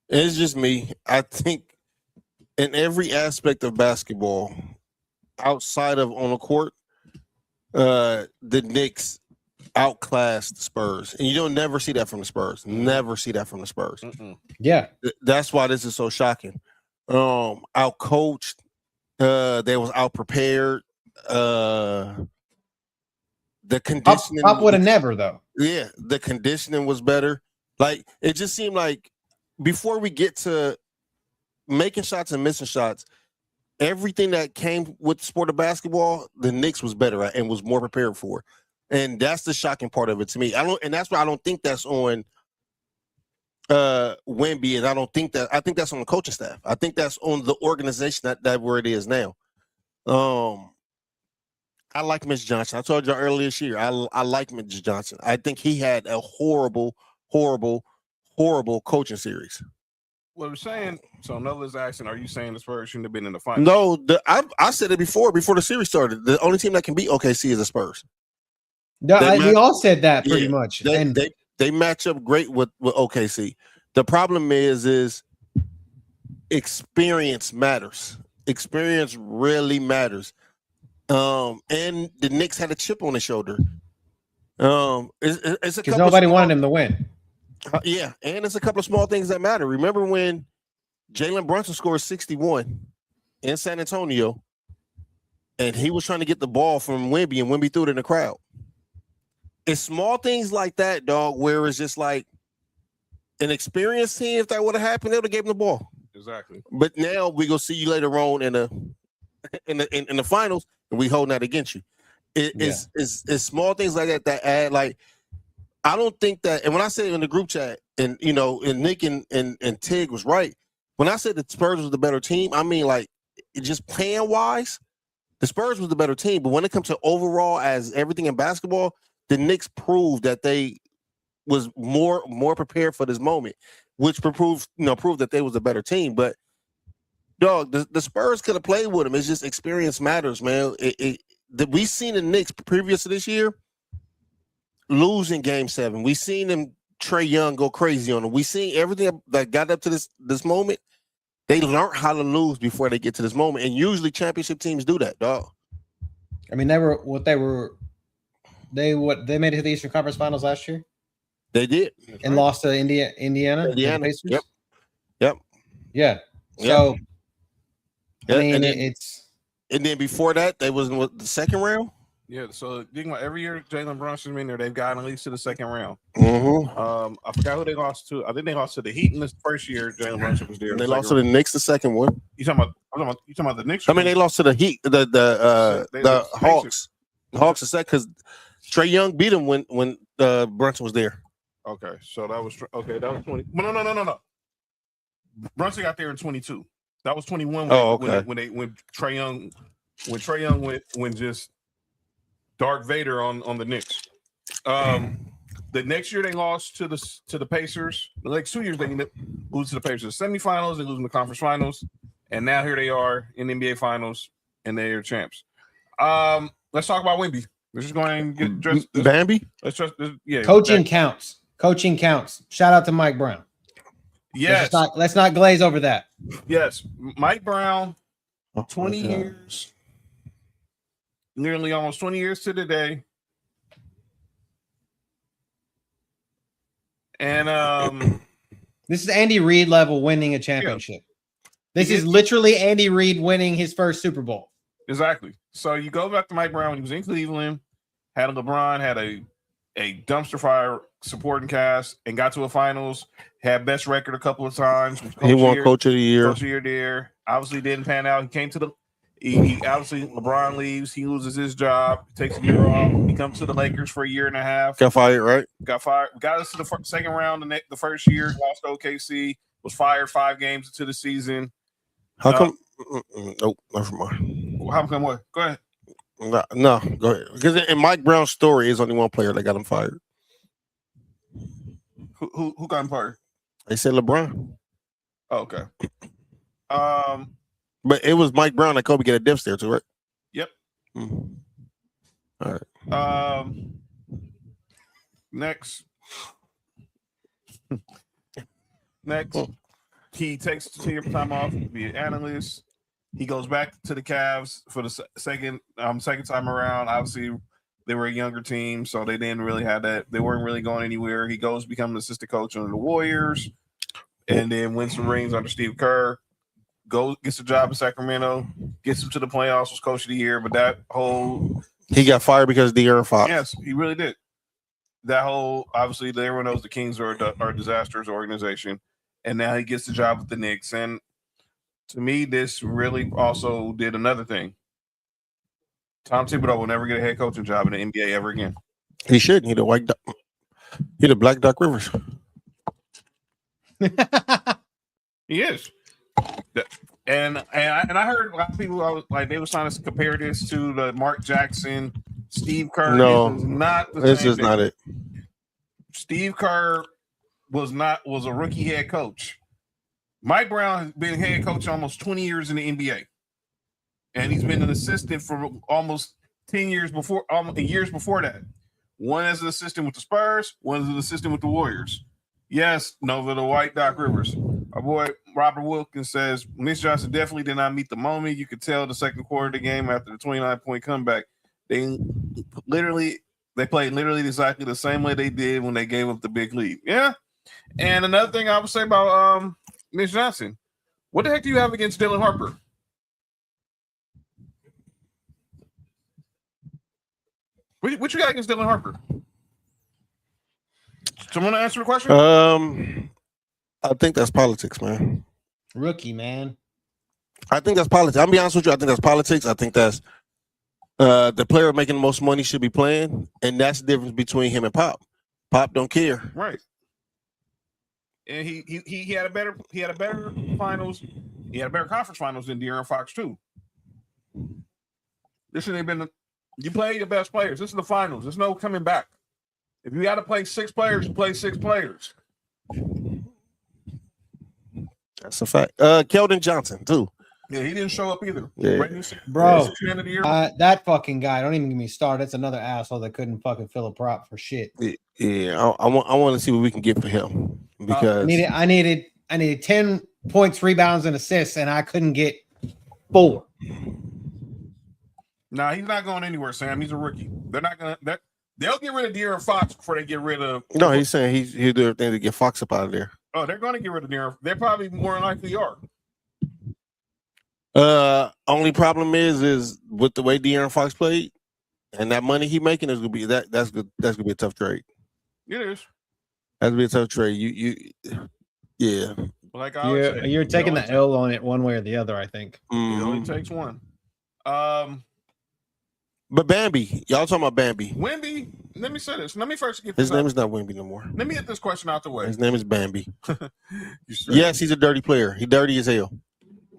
it's just me. I think in every aspect of basketball, outside of on the court, the Knicks outclassed the Spurs, and you don't never see that from the Spurs. Never see that from the Spurs. Yeah, that's why this is so shocking. Outcoached, they was out prepared. The conditioning Pop would have never though. Yeah, the conditioning was better. Like it just seemed like before we get to making shots and missing shots, everything that came with the sport of basketball, the Knicks was better at and was more prepared for. And that's the shocking part of it to me. And that's why I don't think that's on Wemby, and I think that's on the coaching staff. I think that's on the organization that where it is now. I like Mitch Johnson. I told you earlier this year, I like Mitch Johnson. I think he had a horrible coaching series. What I'm saying, so Noah's asking, are you saying the Spurs shouldn't have been in the finals? No, I said it before the series started. The only team that can beat OKC is the Spurs. We all said that pretty much. They match up great with OKC. The problem is experience matters. Experience really matters. And the Knicks had a chip on their shoulder. It's because nobody wanted him to win. Yeah, and it's a couple of small things that matter. Remember when Jalen Brunson scored 61 in San Antonio, and he was trying to get the ball from Wemby, and Wemby threw it in the crowd. It's small things like that, dog, where it's just like an experienced team. If that would have happened, they would have gave him the ball. Exactly. But now we go see you later on in the finals, and we holding that against you. It's small things like that add like. I don't think that, and when I said in the group chat, and and Nick and Tig was right. When I said the Spurs was the better team, I mean like just playing wise, the Spurs was the better team. But when it comes to overall as everything in basketball, the Knicks proved that they was more prepared for this moment, which proved that they was a better team. But dog, the Spurs could have played with them. It's just experience matters, man. We seen the Knicks previous to this year losing Game 7. We seen them Trae Young go crazy on them. We seen everything that got up to this moment. They learned how to lose before they get to this moment, and usually championship teams do that, dog. I mean, they made it to the Eastern Conference Finals last year. They did, and lost to Indiana. Yep. Yeah. So, yeah, I mean, and then before that, they was in the second round. Yeah, so every year Jalen Brunson's been there, they've gotten at least to the second round. Mm-hmm. I forgot who they lost to. I think they lost to the Heat in the first year Jalen Brunson was there. They lost to the Knicks the second one. You talking about the Knicks? I mean, they lost to the Heat, the Hawks. The Hawks the second because Trae Young beat them when Brunson was there. Okay, so that was 20. No. Brunson got there in 22. That was 21. When Trae Young went just Dark Vader on the Knicks. The next year they lost to the Pacers. The next 2 years they lose to the Pacers. The semifinals, they lose in the conference finals, and now here they are in the NBA finals, and they are champs. Let's talk about Wemby. Let's just go ahead and get dressed. Bambi. Let's just yeah. Coaching counts. Coaching counts. Shout out to Mike Brown. Yes. Let's not glaze over that. Yes, Mike Brown. 20 years. Nearly almost 20 years to the day. And this is Andy Reid level winning a championship. This is literally Andy Reid winning his first Super Bowl. Exactly. So you go back to Mike Brown when he was in Cleveland, had a LeBron, had a dumpster fire supporting cast, and got to a finals, had best record a couple of times. He won Coach of the Year. Coach of the Year there. Obviously didn't pan out. He came to he obviously LeBron leaves, he loses his job, takes a year off, he comes to the Lakers for a year and a half. Got fired, right? Got fired. Got us to the second round the first year, lost to OKC, was fired 5 games into the season. How come? Nope, never mind. How come what? Go ahead. No, go ahead. Because in Mike Brown's story, is only one player that got him fired. Who got him fired? They said LeBron. Oh, okay. But it was Mike Brown that Kobe get a death stare too, right? Yep. Mm. All right. Next, he takes 2-year time off to be an analyst. He goes back to the Cavs for the second time around. Obviously, they were a younger team, so they didn't really have that. They weren't really going anywhere. He goes become an assistant coach on the Warriors, and then wins some rings under Steve Kerr. Gets a job in Sacramento, gets him to the playoffs, was coach of the year. But that whole he got fired because of De'Aaron Fox. Yes, he really did. That whole obviously everyone knows the Kings are a disastrous organization, and now he gets the job with the Knicks. And to me, this really also did another thing. Tom Thibodeau will never get a head coaching job in the NBA ever again. He shouldn't. He the Black Doc Rivers. He is. And I heard a lot of people they was trying to compare this to the Mark Jackson, Steve Kerr. No, this is not the this same is thing. not it. Steve Kerr was a rookie head coach. Mike Brown has been head coach almost 20 years in the NBA, and he's been an assistant for almost 10 years before. Years before that, one as an assistant with the Spurs, one as an assistant with the Warriors. Yes, Nova the White Doc Rivers. Our boy Robert Wilkins says Mitch Johnson definitely did not meet the moment. You could tell the second quarter of the game after the 29-point comeback. They played literally exactly the same way they did when they gave up the big lead. Yeah. And another thing I would say about Mitch Johnson, what the heck do you have against Dylan Harper? What you got against Dylan Harper? Someone answer the question? I think that's politics, man. Rookie, man. I think that's politics. I'll be honest with you. I think that's politics. I think that's the player making the most money should be playing, and that's the difference between him and Pop. Pop don't care. Right. And he had a better finals. He had a better conference finals than De'Aaron Fox too. This ain't been you play your best players. This is the finals. There's no coming back. If you got to play 6 players, you play 6 players. That's a fact. Keldon Johnson too. Yeah, he didn't show up either. Yeah. Bro, that fucking guy. Don't even get me started. That's another asshole that couldn't fucking fill a prop for shit. Yeah, I want to see what we can get for him because I needed 10 points, rebounds, and assists, and I couldn't get 4. Nah, he's not going anywhere, Sam. He's a rookie. They're not gonna. They'll get rid of De'Aaron Fox before they get rid of. No, he's saying he'll do everything to get Fox up out of there. Oh, they're going to get rid of De'Aaron. They probably more likely are. Only problem is with the way De'Aaron Fox played and that money he making is gonna be that's good. That's gonna be a tough trade. It is. That's gonna be a tough trade. Yeah. Like you're taking the L on it one way or the other. I think it only takes one. But Bambi, y'all talking about Bambi? Wemby. Let me say this. Let me first get his name is not Wemby no more. Let me get this question out the way. His name is Bambi. Yes, he's a dirty player. He dirty as hell.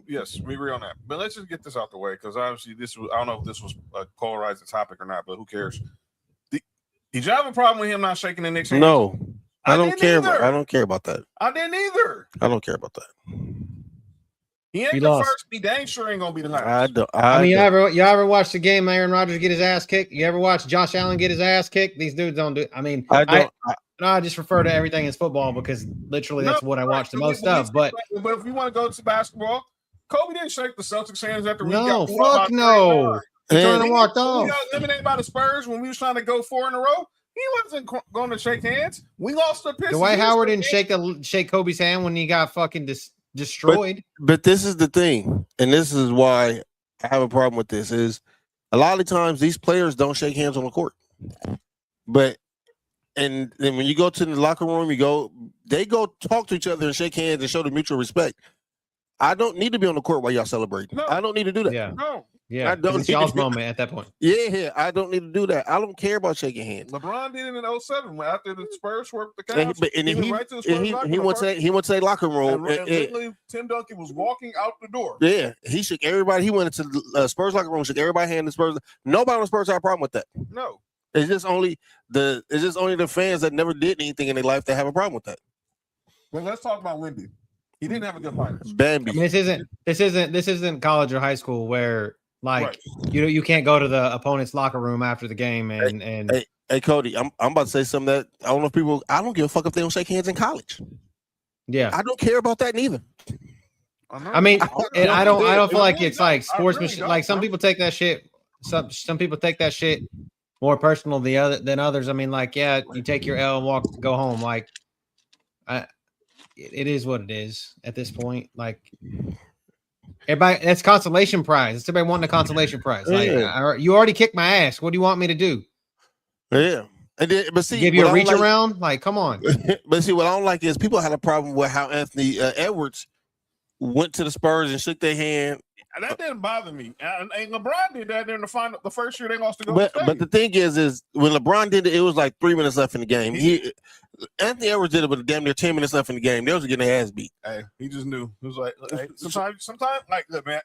Yes, we agree on that. But let's just get this out the way because obviously I don't know if this was a polarizing topic or not, but who cares? Did you have a problem with him not shaking the Knicks' hands? No, I don't care. I don't care about that. I didn't either. I don't care about that. He ain't the first. He dang sure ain't gonna be the last. I mean, you ever watch the game Aaron Rodgers get his ass kicked? You ever watch Josh Allen get his ass kicked? These dudes don't do. I mean, I just refer to everything as football because literally that's what I watch the most of. But if you want to go to basketball, Kobe didn't shake the Celtics' hands after we got fuck no. He turned and walked off. We got eliminated by the Spurs when we was trying to go 4 in a row. He wasn't going to shake hands. We lost the Pistons. Dwight Howard didn't shake Kobe's hand when he got fucking destroyed. But this is the thing, and this is why I have a problem with this, is a lot of times these players don't shake hands on the court. But and then when you go to the locker room, they go talk to each other and shake hands and show the mutual respect. I don't need to be on the court while y'all celebrating. No. I don't need to do that. Yeah. No. Yeah. It's y'all's moment at that point. Yeah, I don't need to do that. I don't care about shaking hands. LeBron did it in 07 after the Spurs swept the Cavs. He went to the locker room. And literally, Tim Duncan was walking out the door. Yeah, he shook everybody. He went into the Spurs locker room, shook everybody hand. The Spurs. Nobody on the Spurs had a problem with that. No. It's just only the fans that never did anything in their life that have a problem with that. Well, let's talk about Wemby. He didn't have a good finals. Bambi. I mean, this isn't college or high school where like you can't go to the opponent's locker room after the game and Hey Cody, I'm about to say something that I don't know if people. I don't give a fuck if they don't shake hands in college. yeah. I don't care about that neither. I mean, I don't feel like it's like sportsmanship. Like some people take that shit. Some people take that shit more personal than others. I mean, like, yeah, you take your L and go home. Like, it is what it is at this point. Like, everybody, that's consolation prize. It's everybody wanting a consolation prize. Like, you already kicked my ass. What do you want me to do? Yeah, and then, but see, give you a reach around. Like, come on. But see, what I don't like is people had a problem with how Anthony Edwards went to the Spurs and shook their hand. That didn't bother me. And LeBron did that during the first year they lost to Golden State. But the thing is when LeBron did it, it was like 3 minutes left in the game. Anthony Edwards did it with damn near 10 minutes left in the game. They was getting their ass beat. Hey, he just knew. It was like sometimes like, look, man,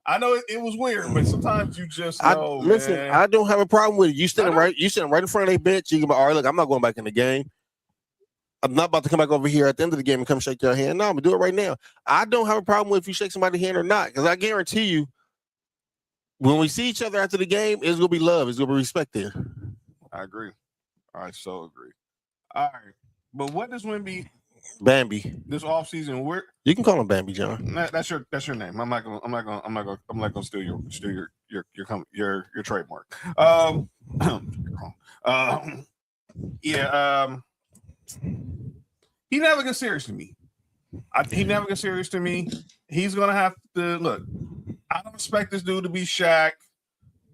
I know it was weird, but sometimes you just know. Listen, man. I don't have a problem with it. You sitting right in front of their bench. You can be, all right, look, I'm not going back in the game. I'm not about to come back over here at the end of the game and come shake your hand. No, I'm gonna do it right now. I don't have a problem with if you shake somebody's hand or not, because I guarantee you, when we see each other after the game, it's gonna be love. It's gonna be respect there. I agree. I so agree. All right, but what does Wemby Bambi this offseason? Where you can call him Bambi, John. That's your name. I'm not gonna steal your trademark. He never gets serious to me. He never gets serious to me. He's gonna have to look. I don't expect this dude to be Shaq,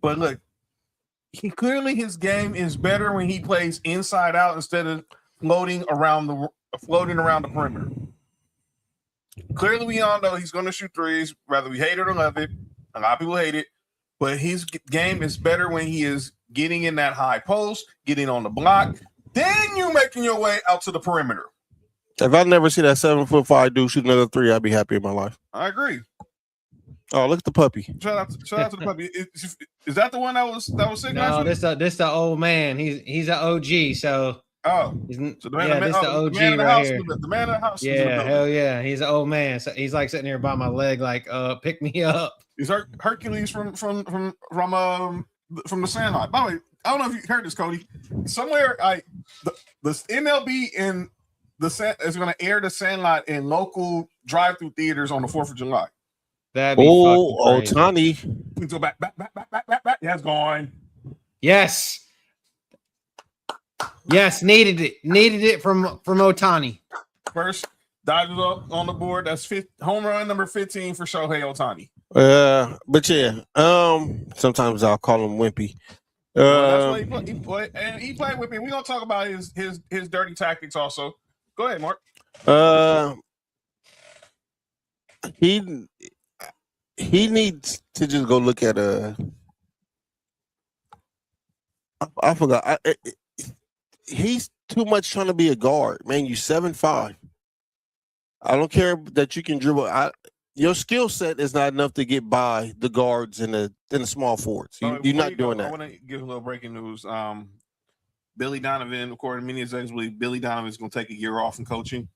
but look, his game is better when he plays inside out instead of floating around the perimeter. Clearly, we all know he's going to shoot threes, whether we hate it or love it. A lot of people hate it, but his game is better when he is getting in that high post, getting on the block. Then you making your way out to the perimeter. If I never see that 7'5" dude shoot another three, I'd be happy in my life. I agree. Oh, look at the puppy! Shout out to the puppy. Is that the one that was sick? No, this the old man. He's an OG. So this the OG right here. The man of the house. Yeah, hell yeah, he's an old man. So he's like sitting here by my leg, like pick me up. He's Hercules from the Sandlot. By the way, I don't know if you heard this, Cody. Somewhere, the MLB in is going to air the Sandlot in local drive-through theaters on the 4th of July. That'd be Ohtani. We go back. Yeah, it's gone. Yes, needed it from Ohtani. First, Dodgers up on the board. That's home run number 15 for Shohei Ohtani. But yeah, sometimes I'll call him Wimpy. That's what he played, and he played with me. We're gonna talk about his dirty tactics also. Go ahead, Mark. He needs to just go look at I forgot. He's too much trying to be a guard, man. You 7'5". I don't care that you can dribble. Your skill set is not enough to get by the guards and the small forwards. You're not doing that. I want to give a little breaking news. Billy Donovan, according to many executives, believe Billy Donovan is going to take a year off in coaching,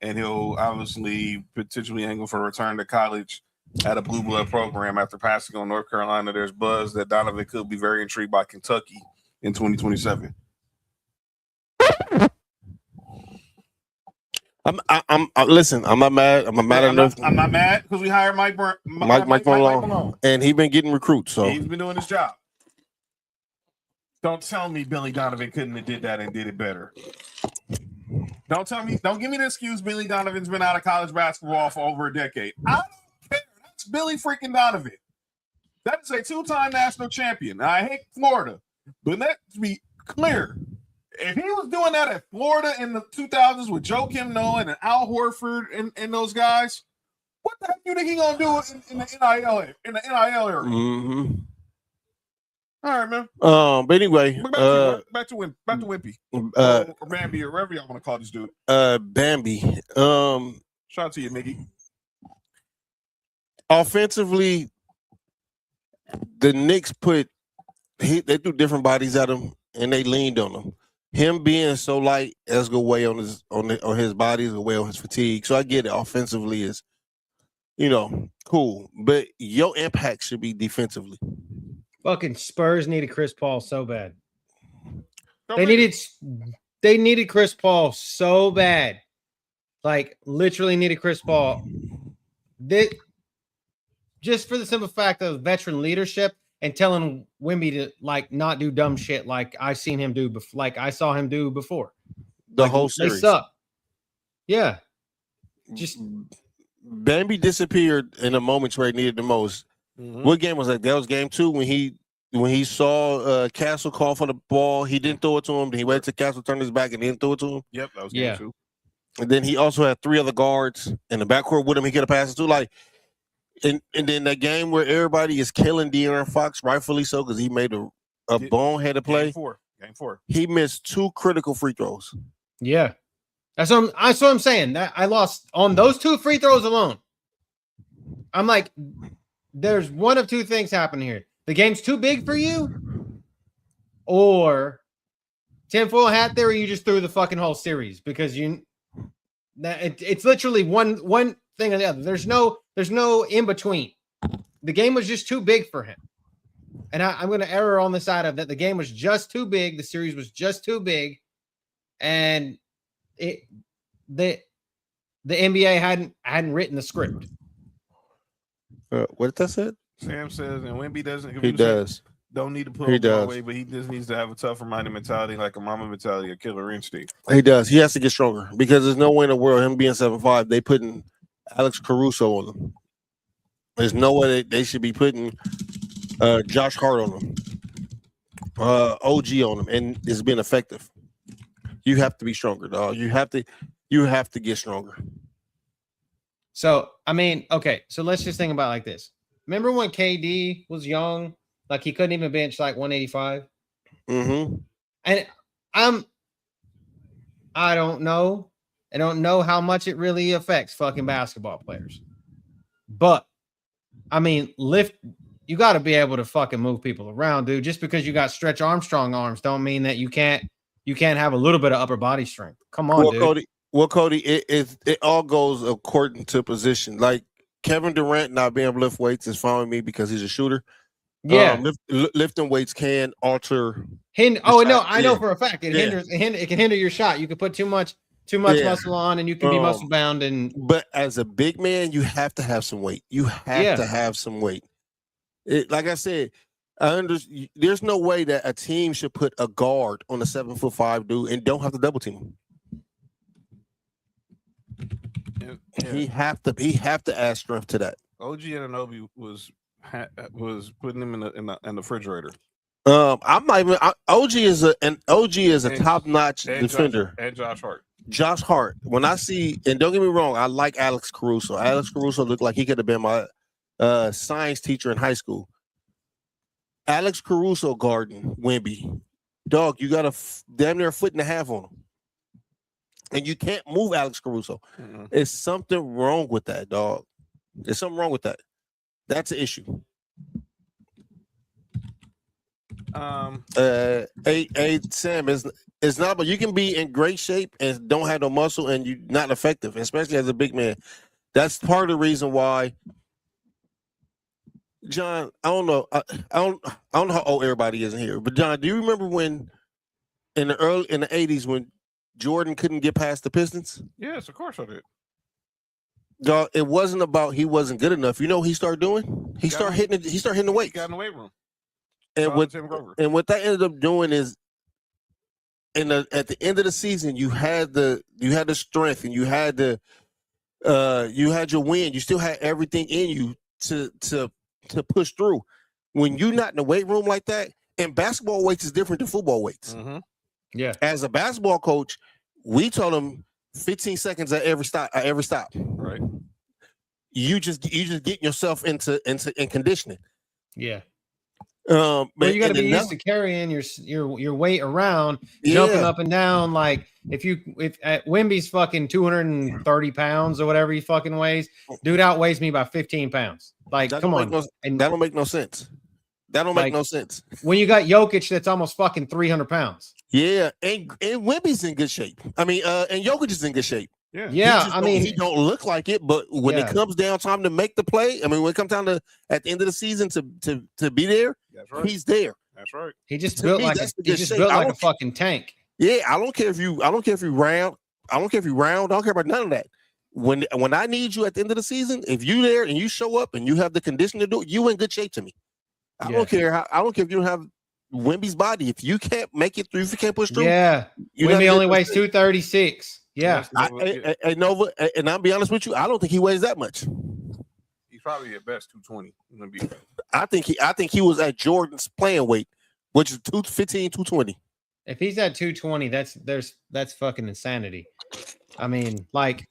and he'll obviously potentially angle for a return to college at a blue blood program after passing on North Carolina. There's buzz that Donovan could be very intrigued by Kentucky in 2027. Listen. I'm not mad. I'm not mad because we hired Mike Malone, and he's been getting recruits. So he's been doing his job. Don't tell me Billy Donovan couldn't have did that and did it better. Don't give me the excuse Billy Donovan's been out of college basketball for over a decade. I don't care. That's Billy freaking Donovan. That is a 2-time national champion. Now, I hate Florida, but let's be clear. If he was doing that at Florida in the 2000s with Joe Kim Nolan and Al Horford and those guys, what the heck do you think he's gonna do in the NIL area? Mm-hmm. All right, man. But anyway, back to Wimpy, or Bambi, or whatever y'all want to call this dude. Bambi. Shout out to you, Mickey. Offensively, the Knicks they threw different bodies at him. and they leaned on him. Him being so light, that's gonna weigh on his body, is gonna weigh on his fatigue. So I get it. Offensively is, cool, but your impact should be defensively. Fucking Spurs needed Chris Paul so bad. They needed Chris Paul so bad. Like literally needed Chris Paul. Just for the simple fact of veteran leadership and telling Wemby to like not do dumb shit like I saw him do before. The whole series. They suck. Yeah. Just Bambi disappeared in the moments where he needed the most. Mm-hmm. What game was that? That was game 2 when he saw Castle call for the ball. He didn't throw it to him. Then he waited till Castle turned his back and didn't throw it to him. Yep, that was game 2. And then he also had 3 other guards in the backcourt with him. He could have passed it to. Like, and then that game where everybody is killing De'Aaron Fox, rightfully so, because he made a boneheaded play. Game 4. He missed 2 critical free throws. Yeah. That's what I'm saying. That I lost on those 2 free throws alone. I'm like, there's one of 2 things happening here. The game's too big for you, or tinfoil hat there, or you just threw the fucking whole series because it's literally one thing or the other. There's no in between. The game was just too big for him, and I'm going to err on the side of that. The game was just too big. The series was just too big, and the NBA hadn't written the script. What did that say? Sam says, and Wemby doesn't. He does. Don't need to put him away, but he just needs to have a tougher minded mentality, like a mama mentality, a killer instinct. He does. He has to get stronger because there's no way in the world him being 7'5", they putting Alex Caruso on him. There's no way they should be putting Josh Hart on him, OG on him, and it's been effective. You have to be stronger, dog. You have to get stronger. So I mean, okay. So let's just think about it like this. Remember when KD was young? Like he couldn't even bench like 185. Mm-hmm. And I don't know. I don't know how much it really affects fucking basketball players. But I mean, you got to be able to fucking move people around, dude. Just because you got Stretch Armstrong arms don't mean that you can't have a little bit of upper body strength. Come on, dude. Cody, it all goes according to position. Like Kevin Durant not being able to lift weights is fine with me because he's a shooter. Yeah, lifting weights can alter. I know for a fact it hinders. It can hinder your shot. You can put too much muscle on, and you can be muscle bound. But as a big man, you have to have some weight. You have to have some weight. Like I said, there's no way that a team should put a guard on a 7'5" dude and don't have to double team him. Yeah. He have to add strength to that. OG Anunoby was putting him in the refrigerator. I'm not even. OG is a top notch defender. And Josh Hart. Josh Hart. When I see, and don't get me wrong, I like Alex Caruso. Alex Caruso looked like he could have been my science teacher in high school. Alex Caruso guarding Wemby, dog. You got damn near a foot and a half on him. And you can't move Alex Caruso. Mm-hmm. There's something wrong with that, dog. There's something wrong with that. That's an issue. Sam, it's not, but you can be in great shape and don't have no muscle and you're not effective, especially as a big man. That's part of the reason why. John, I don't know how old everybody is in here, but John, do you remember when in the 80s when Jordan couldn't get past the Pistons? Yes, of course I did. Dog, it wasn't about he wasn't good enough. You know what he started doing? He started hitting the weights. He got in the weight room. And what that ended up doing is at the end of the season, you had the strength and you had your win. You still had everything in you to push through. When you're not in the weight room like that, and basketball weights is different than football weights. Mm-hmm. Yeah. As a basketball coach, we told them 15 seconds at every stop. Right. You just getting yourself into conditioning. Yeah. But you got to be used to carrying your weight around, jumping up and down. Like if at Wemby's fucking 230 pounds or whatever he fucking weighs, dude outweighs me by 15 pounds. Like, come on. That don't make no sense. That don't make no sense. When you got Jokic that's almost fucking 300 pounds. Yeah, and Wemby's in good shape. I mean, and Jokic is in good shape. Yeah. I mean, he don't look like it, but when it comes down time to make the play, I mean, when it comes down to at the end of the season to be there, he's there. That's right. He just built like a fucking tank. Yeah, I don't care if you round. I don't care if you round. I don't care about none of that. When I need you at the end of the season, if you there and you show up and you have the condition to do it, you in good shape to me. I don't care if you don't have Wemby's body. If you can't make it through, if you can't push through, Wemby only weighs 236. Yeah, Nova, and I'll be honest with you, I don't think he weighs that much. He's probably at best 220. I think he was at Jordan's playing weight, which is 215, 220. If he's at 220, that's fucking insanity. I mean, like,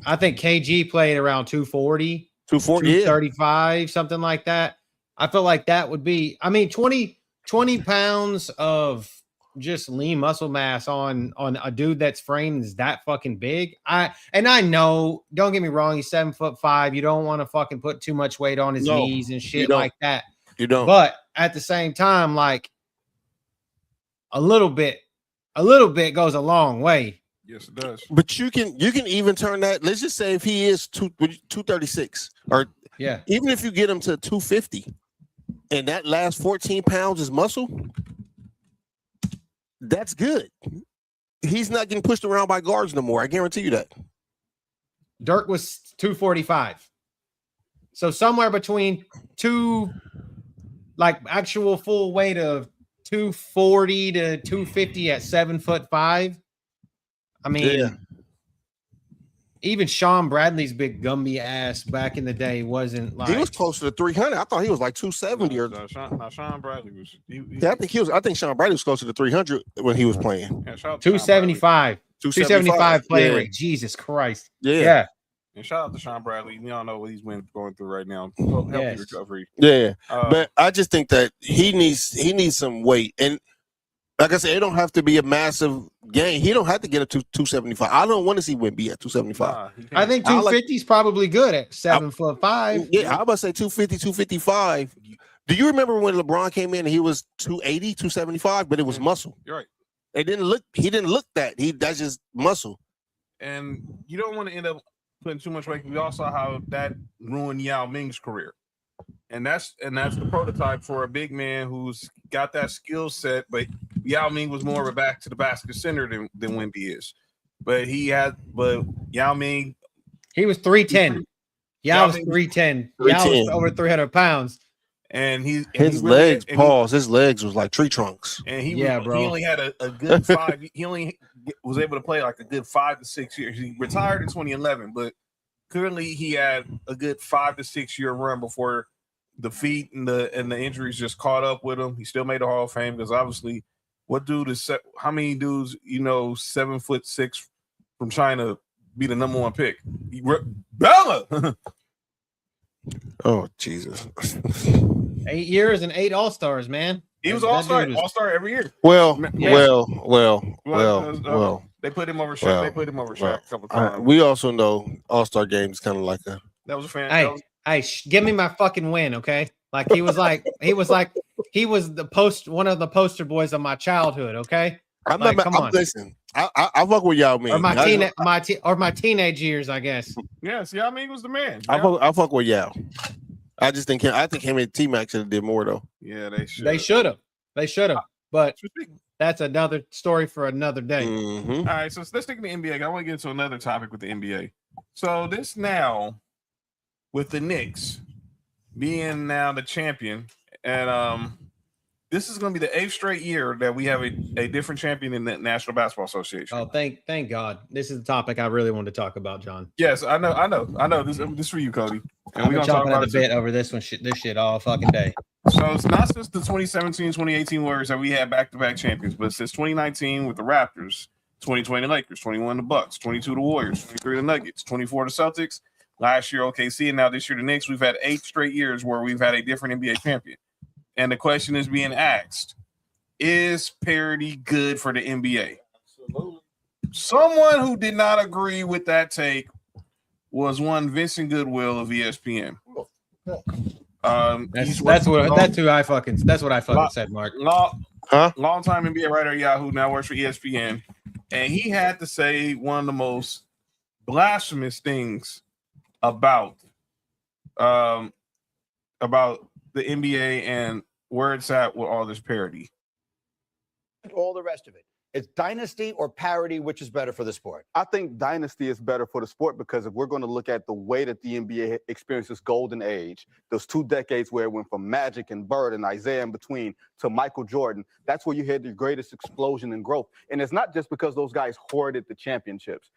I think KG played around 240, 235, something like that. I feel like that would be, I mean, 20 pounds of just lean muscle mass on a dude that's framed is that fucking big. I know, don't get me wrong, he's 7'5". You don't want to fucking put too much weight on his knees and shit like that. You don't. But at the same time, like, a little bit goes a long way. Yes, it does. But you can even turn that. Let's just say if he is 236, or even if you get him to 250, and that last 14 pounds is muscle, that's good. He's not getting pushed around by guards no more. I guarantee you that. Dirk was 245, so somewhere between actual full weight of 240 to 250 at 7'5". I mean, even Sean Bradley's big Gumby ass back in the day wasn't like. He was closer to 300. I thought he was like 270 or. Sean Bradley was. I think Sean Bradley was closer to 300 when he was playing. 275. 275 play rate. Jesus Christ. Yeah. And shout out to Sean Bradley. We all know what he's going through right now. Healthy recovery. Yeah. But I just think that he needs some weight. And like I said, it don't have to be a massive gain. He don't have to get up to 275. I don't want to see Wemby at 275. I think 250 is probably good at 7'5". Yeah, I was about to say 250, 255. Do you remember when LeBron came in and he was 280, 275, but it was muscle? You're right. He didn't look that. That's just muscle. And you don't want to end up putting too much weight. We all saw how that ruined Yao Ming's career. And that's the prototype for a big man who's got that skill set, but Yao Ming was more of a back to the basket center than Wemby is. But Yao Ming, he was 310. Yao was 310. Yao was over 300 pounds. And his legs was like tree trunks. And he only had a good 5. He only was able to play like a good 5 to 6 years. He retired in 2011, but clearly he had a good 5 to 6 year run before the feet and the injuries just caught up with him. He still made the Hall of Fame because obviously, how many dudes 7'6" from China be the number 1 pick? Bella. Oh Jesus! 8 years and 8 All-Stars, man. He was All-Star every year. Well. They put him over Shaq. They put him over Shaq a couple times. We also know All-Star game is kind of like a. That was a fan. Hey, give me my fucking win, okay? Like he was one of the poster boys of my childhood, okay? Listen, I fuck with Yao Ming. Or my teenage years, I guess. Yes, Yao Ming was the man. I fuck with Yao. I think him and T-Mac should have did more though. Yeah, they should. They should have. But that's another story for another day. Mm-hmm. All right, so let's take the NBA. I want to get into another topic with the NBA. So this now, with the Knicks being now the champion, and this is going to be the 8th straight year that we have a different champion in the National Basketball Association. Oh, thank God. This is the topic I really wanted to talk about, John. Yes, I know. This for you, Cody. And I've been chopping at the bit over this shit all fucking day. So it's not since the 2017-2018 Warriors that we had back-to-back champions, but since 2019 with the Raptors, 2020 the Lakers, 21 the Bucks, 22 the Warriors, 23 the Nuggets, 24 the Celtics, last year OKC, and now this year the Knicks. We've had 8 straight years where we've had a different NBA champion. And the question is being asked, is parity good for the NBA? Absolutely. Someone who did not agree with that take was one Vincent Goodwill of ESPN. That's what I fucking said, Mark. Long time NBA writer at Yahoo, now works for ESPN, and he had to say one of the most blasphemous things about the NBA and where it's at with all this parity. All the rest of it. It's dynasty or parity, which is better for the sport? I think dynasty is better for the sport because if we're going to look at the way that the NBA experiences golden age, those 2 decades where it went from Magic and Bird and Isaiah in between to Michael Jordan, that's where you had the greatest explosion in growth. And it's not just because those guys hoarded the championships.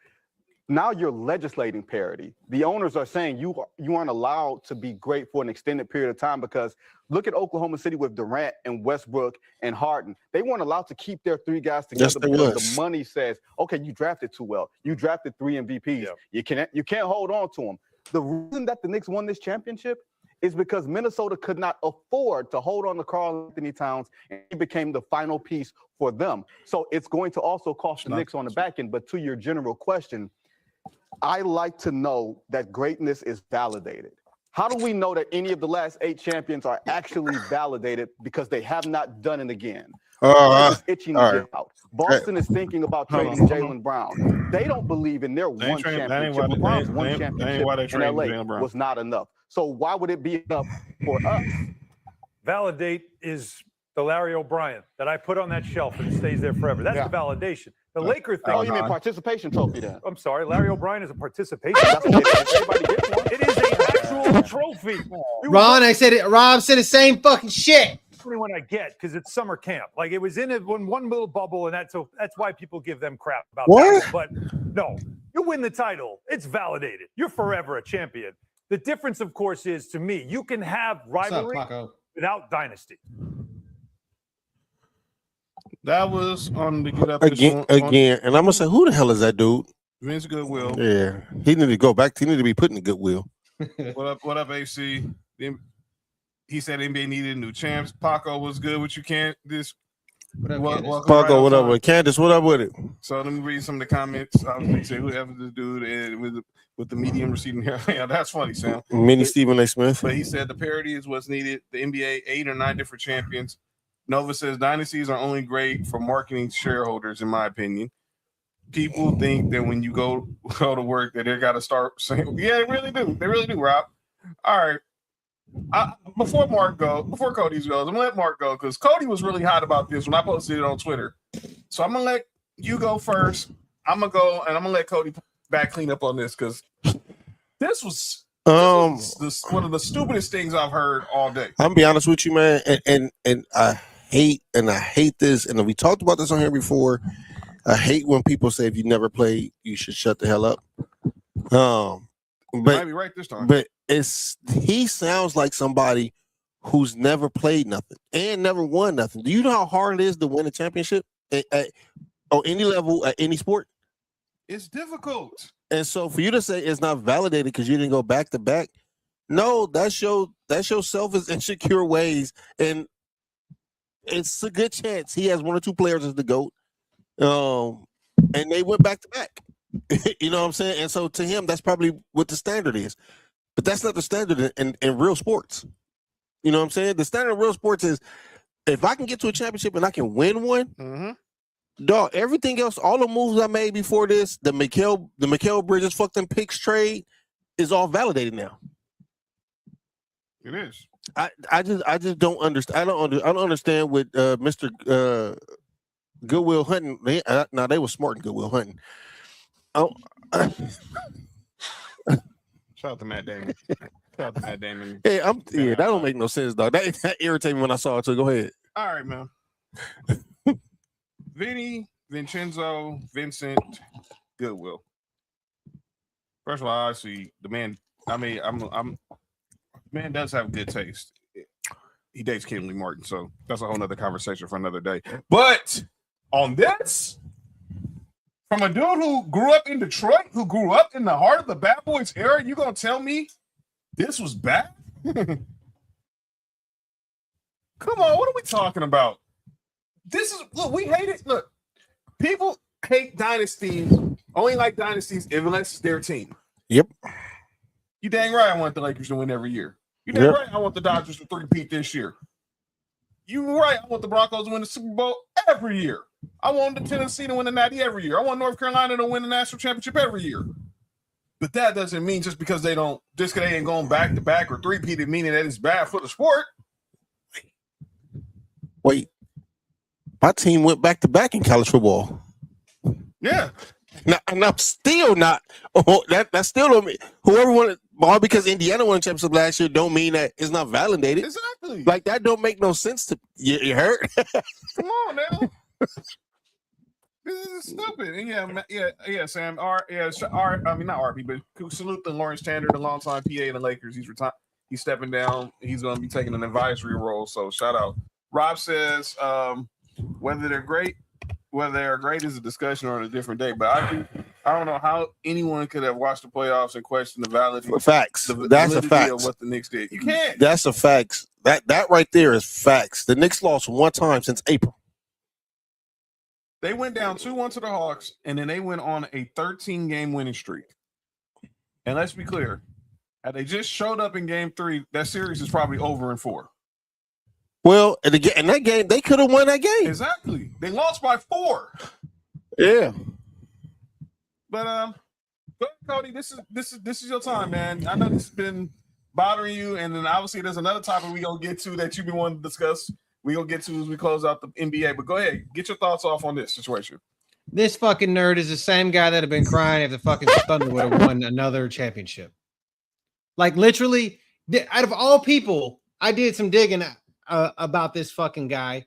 Now you're legislating parity. The owners are saying you aren't allowed to be great for an extended period of time because look at Oklahoma City with Durant and Westbrook and Harden. They weren't allowed to keep their 3 guys together because the money says, okay, you drafted too well. You drafted 3 MVPs. Yeah. You can't hold on to them. The reason that the Knicks won this championship is because Minnesota could not afford to hold on to Karl Anthony Towns, and he became the final piece for them. So it's going to also cost the Knicks on the back end. But to your general question, I like to know that greatness is validated. How do we know that any of the last 8 champions are actually validated because they have not done it again? It's itching to get out. Boston is thinking about trading Jaylen Brown. They don't believe in their one championship. LeBron's one championship in LA was not enough. So why would it be enough for us? Validate is the Larry O'Brien that I put on that shelf and it stays there forever. That's the validation. The Laker thing. Oh, you mean participation trophy then? I'm sorry, Larry O'Brien is a participation trophy. It is an actual trophy. Rob said the same fucking shit. That's the only one I get because it's summer camp. Like it was in one little bubble, and that's why people give them crap about that. But no, you win the title, it's validated. You're forever a champion. The difference, of course, is to me, you can have rivalry without dynasty. That was on the Get Up again, and I'm gonna say, who the hell is that dude? Vince Goodwill. Yeah, he need to go back. He need to be put in the Goodwill. What up, AC? He said NBA needed new champs. Paco was good. What you can't this. Paco, what up with Candace? What up with it? So let me read some of the comments. I was going to say whoever this dude is with the medium receding hair. Yeah, that's funny, Sam. Mini Stephen A. Smith. But he said the parity is what's needed. The NBA 8 or 9 different champions. Nova says dynasties are only great for marketing shareholders, in my opinion. People think that when you go to work that they got to start saying, yeah, they really do. They really do, Rob. All right. Before Cody goes, I'm gonna let Mark go because Cody was really hot about this when I posted it on Twitter. So I'm gonna let you go first. I'm gonna go and I'm gonna let Cody back clean up on this because this was one of the stupidest things I've heard all day. I'm gonna be honest with you, man, and I hate this, and we talked about this on here before. I hate when people say if you never played, you should shut the hell up. But might be right this time. But he sounds like somebody who's never played nothing and never won nothing. Do you know how hard it is to win a championship at any level, at any sport? It's difficult. And so for you to say it's not validated because you didn't go back to back, no, that's your selfish, insecure ways, and it's a good chance he has 1 or 2 players as the GOAT, and they went back to back. You know what I'm saying? And so to him, that's probably what the standard is. But that's not the standard in real sports. You know what I'm saying? The standard in real sports is if I can get to a championship and I can win one, dog, everything else, all the moves I made before this, the Mikal Bridges fucking picks trade is all validated now. It is. I just don't understand. I don't understand what Mr. Goodwill Hunting. They were smart in Goodwill Hunting. Oh, shout out to Matt Damon. Hey, that don't make no sense, dog. That irritated me when I saw it. So go ahead. All right, man. Vinny, Vincenzo, Vincent, Goodwill. First of all, obviously, the man. I mean, man does have good taste. He dates Kimberly Martin, so that's a whole nother conversation for another day. But on this, from a dude who grew up in Detroit, who grew up in the heart of the Bad Boys era, you gonna tell me this was bad? Come on, what are we talking about? Look, we hate it. Look, people hate dynasties, only like dynasties unless it's their team. Yep. You dang right I want the Lakers to win every year. You damn right I want the Dodgers to three-peat this year. You right, I want the Broncos to win the Super Bowl every year. I want the Tennessee to win the Natty every year. I want North Carolina to win the national championship every year. But that doesn't mean just because they ain't going back to back or three-peated, meaning that it's bad for the sport. Wait, my team went back to back in college football. Yeah. Now, and I'm still not. Oh, that still don't mean whoever wanted. All because Indiana won a championship last year don't mean that it's not validated. Exactly. Like that don't make no sense to you. Hurt. Come on now. This is stupid. And yeah, Sam. Not RP, but salute the Lawrence Tander, the longtime PA in the Lakers. He's retired. He's stepping down. He's going to be taking an advisory role. So shout out. Rob says whether they're great is a discussion on a different day. But I don't know how anyone could have watched the playoffs and question the validity. Facts. That's a fact of what the Knicks did. You can't. That's a fact. That right there is facts. The Knicks lost one time since April. They went down 2-1 to the Hawks, and then they went on a 13-game winning streak. And let's be clear, had they just showed up in Game 3, that series is probably over in 4. Well, in that game, they could have won that game. Exactly. They lost by 4. Yeah. But go ahead, Cody. This is your time, man. I know this has been bothering you, and then obviously there's another topic we gonna get to that you've been wanting to discuss. We gonna get to as we close out the NBA. But go ahead, get your thoughts off on this situation. This fucking nerd is the same guy that have been crying if the fucking Thunder would have won another championship. Like literally, out of all people, I did some digging about this fucking guy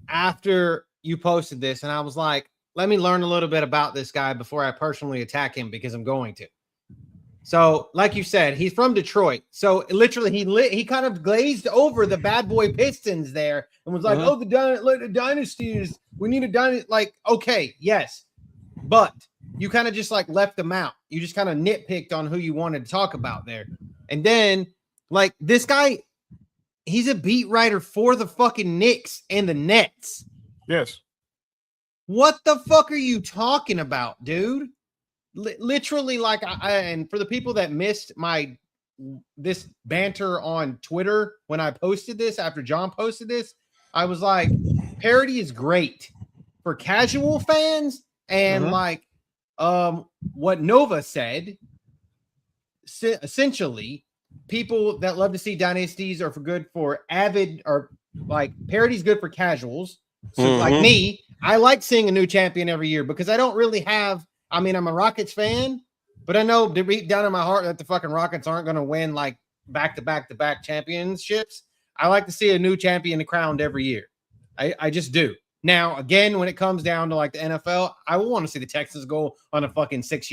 after you posted this, and I was like, let me learn a little bit about this guy before I personally attack him because I'm going to. So, like you said, he's from Detroit. So, literally, he kind of glazed over the bad boy Pistons there and was like, "Oh, the dynasties. We need a dynasty." Like, okay, yes, but you kind of just like left them out. You just kind of nitpicked on who you wanted to talk about there, and then like this guy, he's a beat writer for the fucking Knicks and the Nets. Yes. What the fuck are you talking about, dude? Literally, like, and for the people that missed this banter on Twitter when I posted this after John posted this, I was like, parody is great for casual fans and like what Nova said. Essentially, people that love to see dynasties are good for avid or like parody's good for casuals. So like me, I like seeing a new champion every year because I don't really have. I mean, I'm a Rockets fan, but I know deep down in my heart that the fucking Rockets aren't going to win like back-to-back championships. I like to see a new champion crowned every year. I just do. Now, again, when it comes down to like the NFL, I will want to see the Texans go on a fucking 6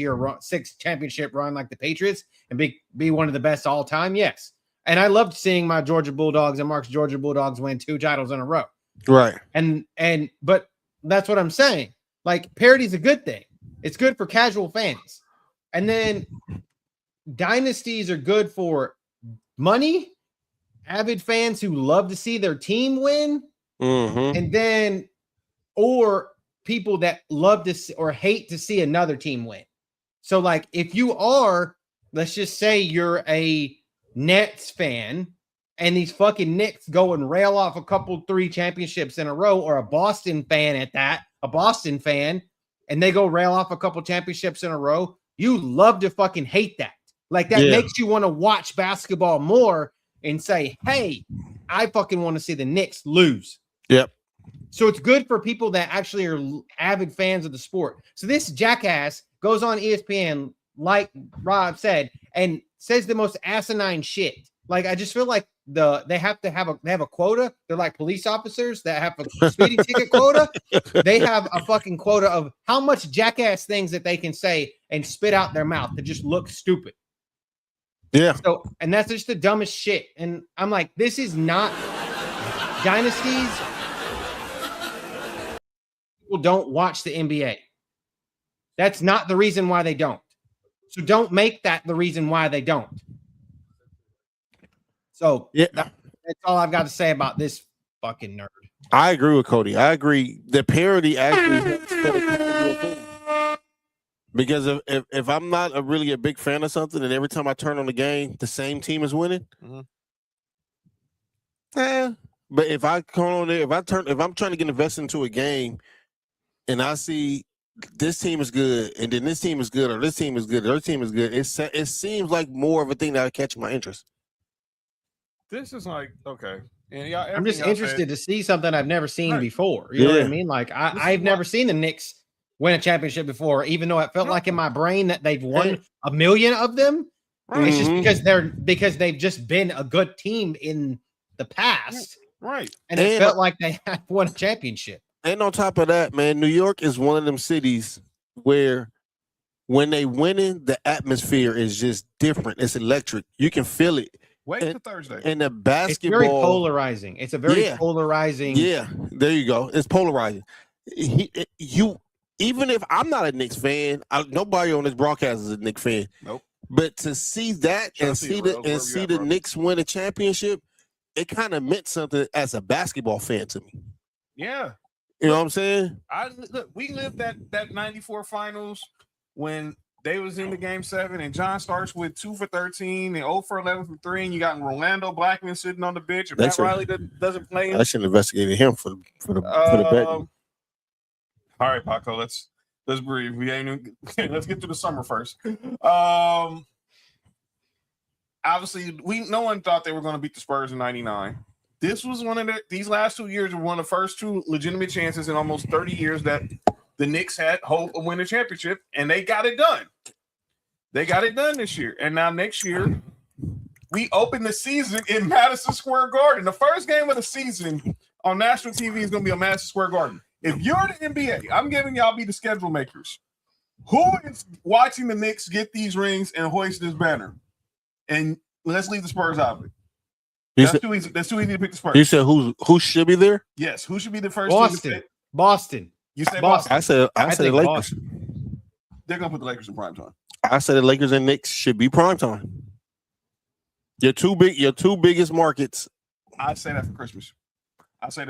championship run like the Patriots and be one of the best all time. Yes. And I loved seeing my Georgia Bulldogs and Mark's Georgia Bulldogs win 2 titles in a row. Right. But that's what I'm saying. Like parody is a good thing. It's good for casual fans. And then dynasties are good for money, avid fans who love to see their team win. And then, or people that love to see or hate to see another team win. So like if you are, let's just say you're a Nets fan and these fucking Knicks go and rail off a couple 3 championships in a row, or a Boston fan at that, a Boston fan, and they go rail off a couple championships in a row, you love to fucking hate that. Like that makes you want to watch basketball more and say, hey, I fucking want to see the Knicks lose. Yep. So it's good for people that actually are avid fans of the sport. So this jackass goes on ESPN, like Rob said, and says the most asinine shit. Like I just feel like they have a quota. They're like police officers that have a speeding ticket quota. They have a fucking quota of how much jackass things that they can say and spit out their mouth to just look stupid. Yeah. So, and that's just the dumbest shit. And I'm like, this is not dynasties. People don't watch the NBA. That's not the reason why they don't. So don't make that the reason why they don't. So yeah, that's all I've got to say about this fucking nerd. I agree with Cody. I agree. The parody actually because if I'm not really a big fan of something, and every time I turn on the game, the same team is winning, But if I come on there, if I'm trying to get invested into a game, and I see this team is good, and then this team is good, or this team is good, or this team is good, it seems like more of a thing that would catch my interest. This is like okay, and I'm just interested to see something I've never seen before. You know what I mean? Like I've never seen the Knicks win a championship before, even though it felt like in my brain that they've won a million of them. Right. It's just because they've just been a good team in the past, right? And it felt like they had won a championship. And on top of that, man, New York is one of them cities where when they winning, the atmosphere is just different. It's electric. You can feel it. Wait till Thursday. And the basketball, it's very polarizing. It's a very polarizing. Yeah, there you go. It's polarizing. Even if I'm not a Knicks fan, nobody on this broadcast is a Knicks fan. Nope. But to see that and see the Knicks win a championship, it kind of meant something as a basketball fan to me. Yeah. You know what I'm saying? We lived that 94 finals when they was in the game 7 and John starts with 2 for 13 and 0 for 11 from 3, and you got Rolando Blackman sitting on the bench and Pat Riley doesn't play him. I should have investigated him for the bet. All right, Paco, let's breathe. Let's get to the summer first. Obviously, no one thought they were going to beat the Spurs in 99. This was these last 2 years were one of the first 2 legitimate chances in almost 30 years that the Knicks had hope of winning a championship, and they got it done. They got it done this year. And now next year, we open the season in Madison Square Garden. The first game of the season on national TV is going to be on Madison Square Garden. If you're the NBA, I'm giving y'all be the schedule makers. Who is watching the Knicks get these rings and hoist this banner? And let's leave the Spurs out of it. That's too easy. That's too easy to pick the Spurs. You said who should be there? Yes. Who should be the first team to pick? Boston. You said Boston. I said the Lakers. Boston. They're gonna put the Lakers in prime time. I said the Lakers and Knicks should be prime time. Your two biggest markets. I say that for Christmas. I say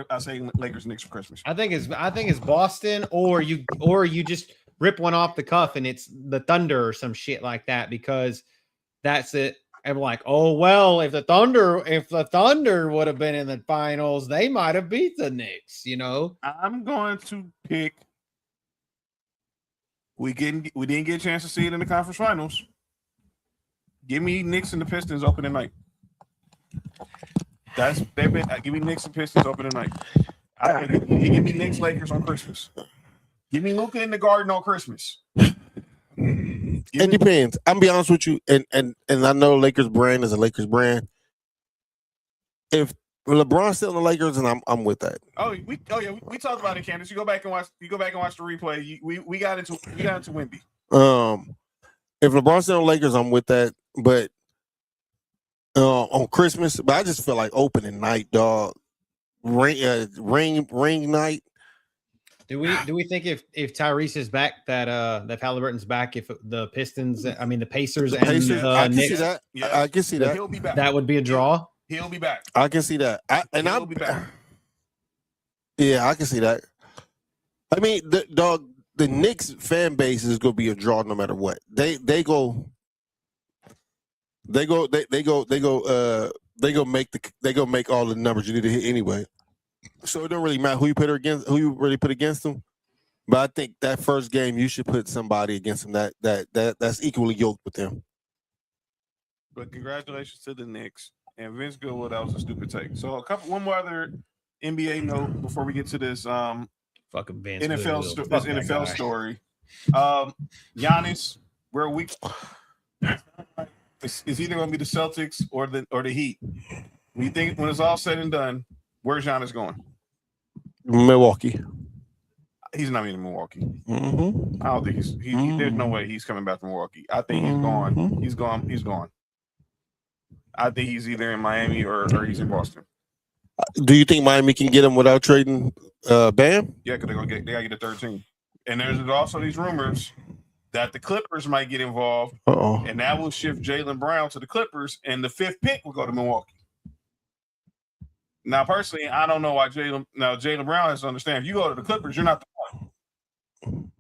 Lakers and Knicks for Christmas. I think it's Boston, or you just rip one off the cuff and it's the Thunder or some shit like that, because that's it. And like, oh well, if the Thunder would have been in the finals, they might have beat the Knicks. You know, I'm going to pick. We didn't get a chance to see it in the conference finals. Give me Knicks and the Pistons opening night. Give me Knicks and Pistons opening night. Give me Knicks Lakers on Christmas. Give me Luka in the Garden on Christmas. It depends. I'm gonna be honest with you, and I know Lakers brand is a Lakers brand. If LeBron's still in the Lakers, and I'm with that. We talked about it, Candace. You go back and watch the replay. We got into Wemby. If LeBron's still in the Lakers, I'm with that. But on Christmas, but I just feel like opening night, dog. Ring night. Do we think if Tyrese is back that Halliburton's back, if the Pistons, the Pacers and Knicks, I can see that. Yes. I can see that. He'll be back. That would be a draw. He'll be back. I can see that. He'll be back. Yeah, I can see that. I mean, the Knicks fan base is gonna be a draw no matter what. They go make all the numbers you need to hit anyway. So it don't really matter who you really put against them. But I think that first game you should put somebody against them that's equally yoked with them. But congratulations to the Knicks and Vince Goodwill. That was a stupid take. So one more other NBA note before we get to this fucking Vince NFL story. Giannis, where we it's either going to be the Celtics or the Heat. When you think when it's all said and done, where's Giannis going? Milwaukee. He's not even in Milwaukee. Mm-hmm. I don't think there's no way he's coming back to Milwaukee. I think he's gone. He's gone. I think he's either in Miami or he's in Boston. Do you think Miami can get him without trading Bam? Yeah, because they gotta get a third team. And there's also these rumors that the Clippers might get involved, and that will shift Jaylen Brown to the Clippers, and the 5th pick will go to Milwaukee. Now, personally, I don't know why Jaylen Brown has to understand. If you go to the Clippers, you're not the one.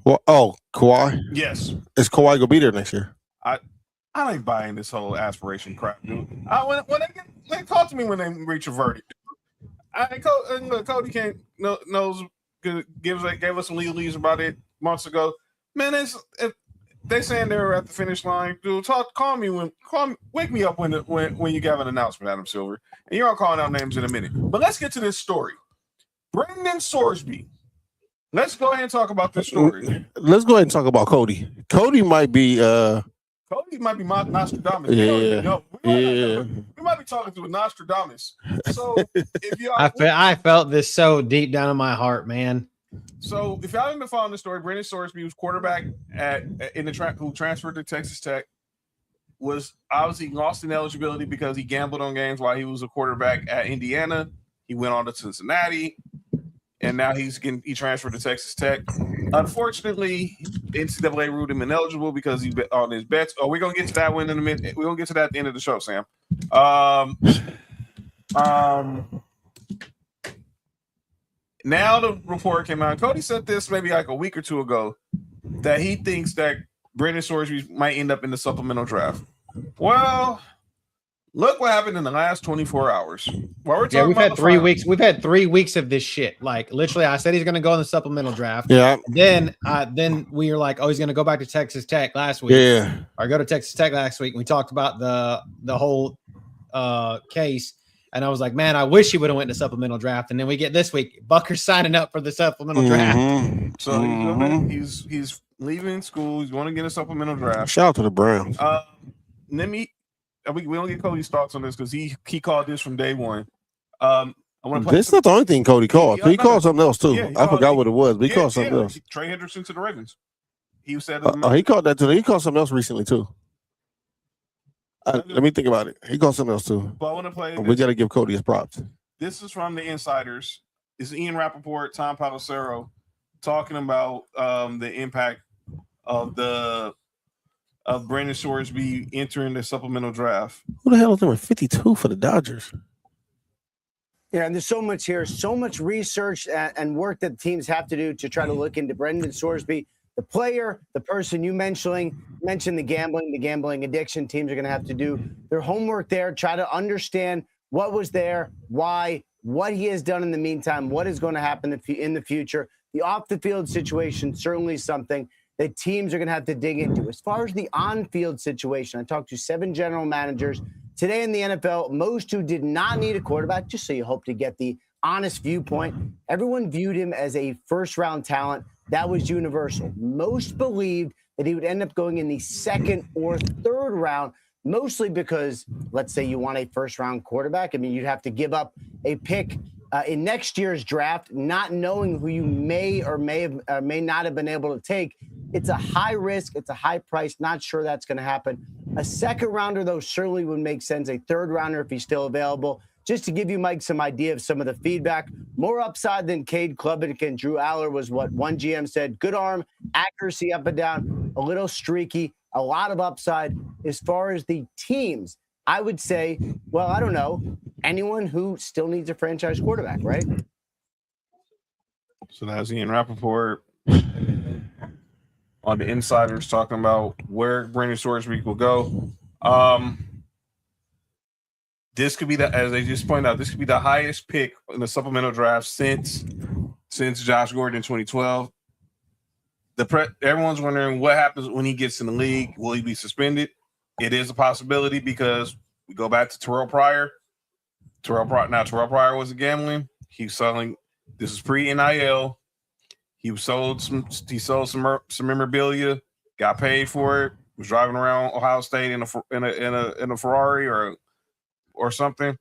Well, Kawhi? Yes. Is Kawhi gonna be there next year? I ain't buying this whole aspiration crap, dude. they talk to me when they reach a verdict. Cody knows gave us some legalese about it months ago. Man, they saying they were at the finish line. Dude, wake me up when you have an announcement, Adam Silver. And you're all calling out names in a minute. But let's get to this story. Brendan Sorsby. Let's go ahead and talk about this story. Let's go ahead and talk about Cody. Cody might be my Nostradamus. Yeah. We might be talking to a Nostradamus. So if you I felt this so deep down in my heart, man. So if y'all haven't been following the story, Brendan Sorsby was quarterback who transferred to Texas Tech, was obviously lost in eligibility because he gambled on games while he was a quarterback at Indiana. He went on to Cincinnati, and now he transferred to Texas Tech. Unfortunately, NCAA ruled him ineligible because he bet on his bets. Oh, we're gonna get to that one in a minute. We're gonna get to that at the end of the show, Sam. Now the report came out. Cody said this maybe like a week or two ago that he thinks that Brendan Sorsby might end up in the supplemental draft. Well, look what happened in the last 24 hours. We've had 3 weeks. We've had 3 weeks of this shit. Like literally, I said he's going to go in the supplemental draft. Yeah. Then we were like, oh, he's going to go back to Texas Tech last week. Yeah. Or go to Texas Tech last week. And we talked about the whole case. And I was like, man, I wish he would have went to supplemental draft. And then we get this week, Bucker's signing up for the supplemental draft. So he's leaving school. He's going to get a supplemental draft. Shout out to the Browns. We don't get Cody's thoughts on this because he called this from day one. This is not the only thing Cody called. He called something else too. I forgot what it was, but he called something else. Trey Henderson to the Ravens. He said he called that too. He called something else recently too. Let me think about it. He called something else too. But I want to play. We got to give Cody his props. This is from the insiders. It's Ian Rappaport, Tom Pelissero, talking about the impact of Brendan Sorsby entering the supplemental draft. Who the hell is number 52 for the Dodgers? Yeah, and there's so much here, so much research and work that teams have to do to try to look into Brendan Sorsby, the player, the person you mentioned the gambling addiction. Teams are going to have to do their homework there, try to understand what was there, why, what he has done in the meantime, what is going to happen in the future. The off-the-field situation, certainly something that teams are going to have to dig into. As far as the on-field situation, I talked to 7 general managers today in the NFL, most who did not need a quarterback, just so you hope to get the honest viewpoint. Everyone viewed him as a first-round talent. That was universal. Most believed that he would end up going in the 2nd or 3rd round, mostly because, let's say you want a first-round quarterback. I mean, you'd have to give up a pick in next year's draft, not knowing who you may or may not have been able to take. It's a high risk. It's a high price. Not sure that's going to happen. A 2nd rounder, though, certainly would make sense. A 3rd rounder if he's still available. Just to give you, Mike, some idea of some of the feedback. More upside than Cade Klubnik and Drew Aller was what one GM said. Good arm, accuracy up and down, a little streaky, a lot of upside. As far as the teams, I would say, well, I don't know, anyone who still needs a franchise quarterback, right? So that's Ian Rappaport on the insiders talking about where Brendan Sorsby will go. This could be as they just pointed out, this could be the highest pick in the supplemental draft since Josh Gordon in 2012. Everyone's wondering what happens when he gets in the league. Will he be suspended? It is a possibility because we go back to Terrell Pryor. Terrell Pryor was gambling. He was selling. This is pre-NIL. He sold some memorabilia. Got paid for it. Was driving around Ohio State in a Ferrari or something,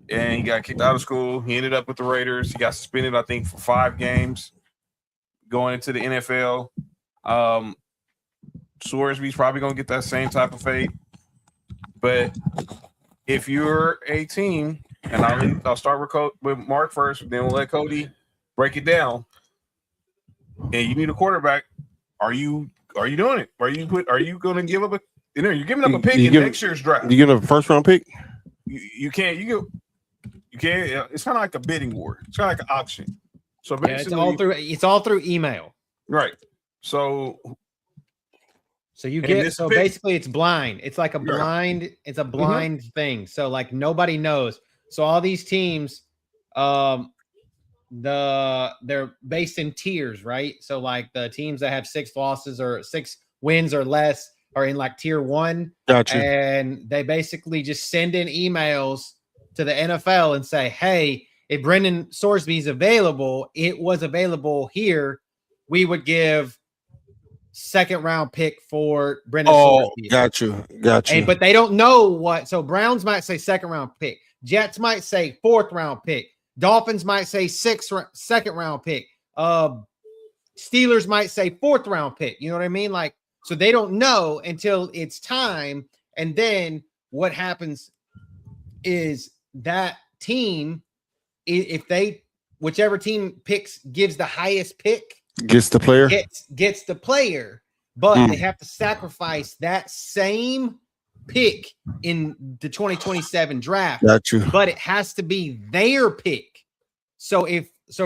and he got kicked out of school. He ended up with the Raiders. He got suspended, I think, for 5 games going into the NFL. Sorsby's probably going to get that same type of fate. But if you're a team, and I'll start with Mark first, then we'll let Cody break it down. And you need a quarterback. Are you doing it? Are you going to give up you're giving up a pick in next year's draft? You give up a 1st-round pick? You can't. You can't. It's kind of like a bidding war. It's kind of like an auction. So basically, it's all through email, right? So So basically it's blind. It's like a blind, it's a blind thing. So like nobody knows. So all these teams, they're based in tiers, right? So like the teams that have 6 losses or 6 wins or less are in like tier 1. Gotcha. And they basically just send in emails to the NFL and say, hey, if Brendan Sorsby's available, it was available here, we would give 2nd round pick for Brendan Sorsby. Got you. But they don't know what. So Browns might say 2nd round pick. Jets might say 4th round pick. Dolphins might say 2nd round pick. Steelers might say 4th round pick. You know what I mean? Like, so they don't know until it's time. And then what happens is that team, whichever team gives the highest pick, gets the player. Gets the player, but they have to sacrifice that same pick in the 2027 draft. Got you. But it has to be their pick. So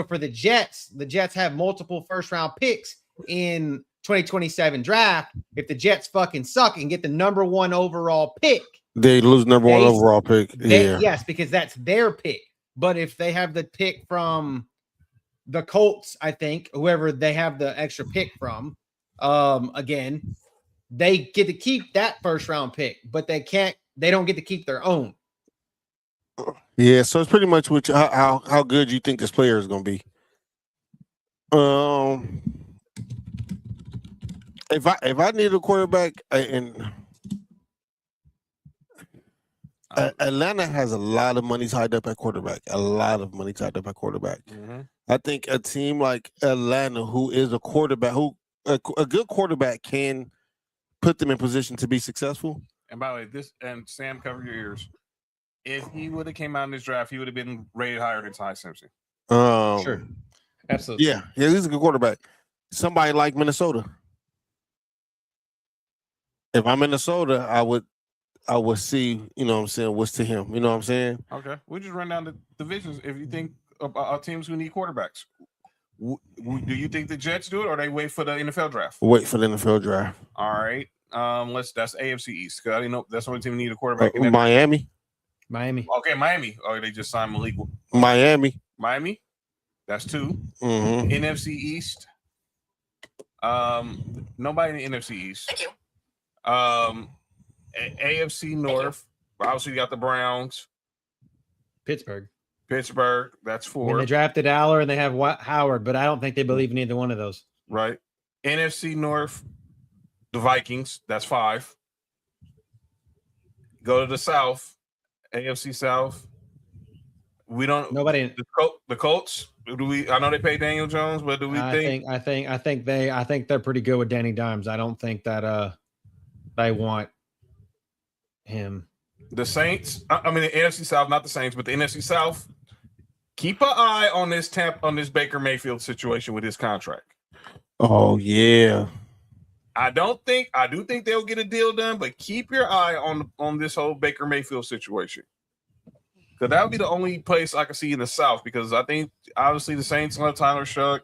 for the Jets have multiple 1st round picks in 2027 draft. If the Jets fucking suck and get the number 1 overall pick, they lose number 1 overall pick. Yes, because that's their pick. But if they have the pick from the Colts, I think, whoever they have the extra pick from, again, they get to keep that 1st round pick, but they don't get to keep their own. Yeah, so it's pretty much how good you think this player is going to be. If I need a quarterback, Atlanta has a lot of money tied up at quarterback. Mm-hmm. I think a team like Atlanta, who is a quarterback, a good quarterback, can put them in position to be successful. And by the way, Sam, cover your ears. If he would have came out in this draft, he would have been rated higher than Ty Simpson. Sure, absolutely. Yeah, he's a good quarterback. Somebody like Minnesota. If I'm Minnesota, I would see, you know what I'm saying, what's to him. You know what I'm saying? Okay. We'll just run down the divisions. If you think about teams who need quarterbacks, do you think the Jets do it or they wait for the NFL draft? Wait for the NFL draft. All right. That's AFC East. Because I didn't know that's the only team who need a quarterback. Miami. Okay, Miami. Oh, they just signed Malik. Miami. That's 2. Mm-hmm. NFC East. Nobody in the NFC East. Thank you. AFC North. Obviously, you got the Browns. Pittsburgh. That's 4. They drafted Aller and they have Howard, but I don't think they believe in either one of those. Right. NFC North, the Vikings. That's 5. Go to the South, AFC South. We don't. Nobody. The Colts. Do we? I know they pay Daniel Jones, but do we think? I think they're pretty good with Danny Dimes. I don't think that they want him. The Saints. I mean, the NFC South, not the Saints, but the NFC South. Keep an eye on this Baker Mayfield situation with his contract. Oh yeah. I do think they'll get a deal done, but keep your eye on this whole Baker Mayfield situation. Because that would be the only place I can see in the South, because I think obviously the Saints love Tyler Shuck,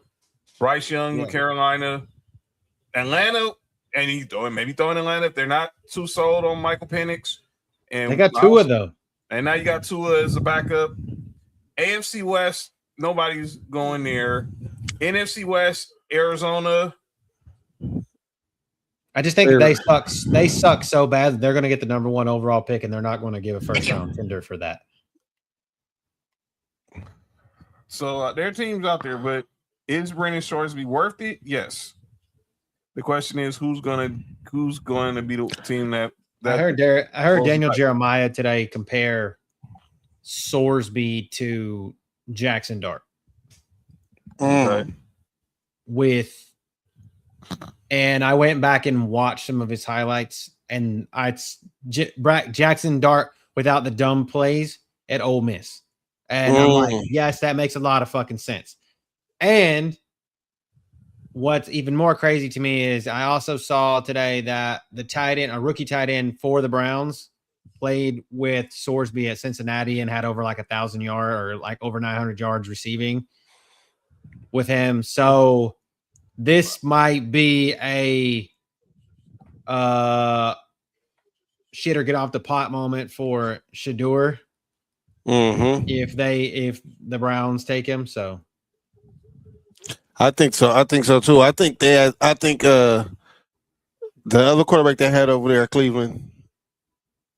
Bryce Young in Carolina, Atlanta, and maybe throwing Atlanta if they're not too sold on Michael Penix. And they got Tua though. And now you got Tua as a backup. AFC West, nobody's going there. NFC West, Arizona. I just think they suck. They suck so bad that they're going to get the number 1 overall pick, and they're not going to give a 1st round tender for that. So there are teams out there, but is Brendan Sorsby worth it? Yes. The question is who's going to be the team that I heard Daniel Jeremiah today compare Sorsby to Jackson Dart. Okay. And I went back and watched some of his highlights, and Jackson Dart without the dumb plays at Ole Miss. And I'm like, yes, that makes a lot of fucking sense. And what's even more crazy to me is I also saw today that a rookie tight end for the Browns, played with Sorsby at Cincinnati and had over like 1,000 yards or like over 900 yards receiving with him. So this might be shit or get off the pot moment for Shedeur if the Browns take him. So I think so. I think so too. I think the other quarterback they had over there at Cleveland,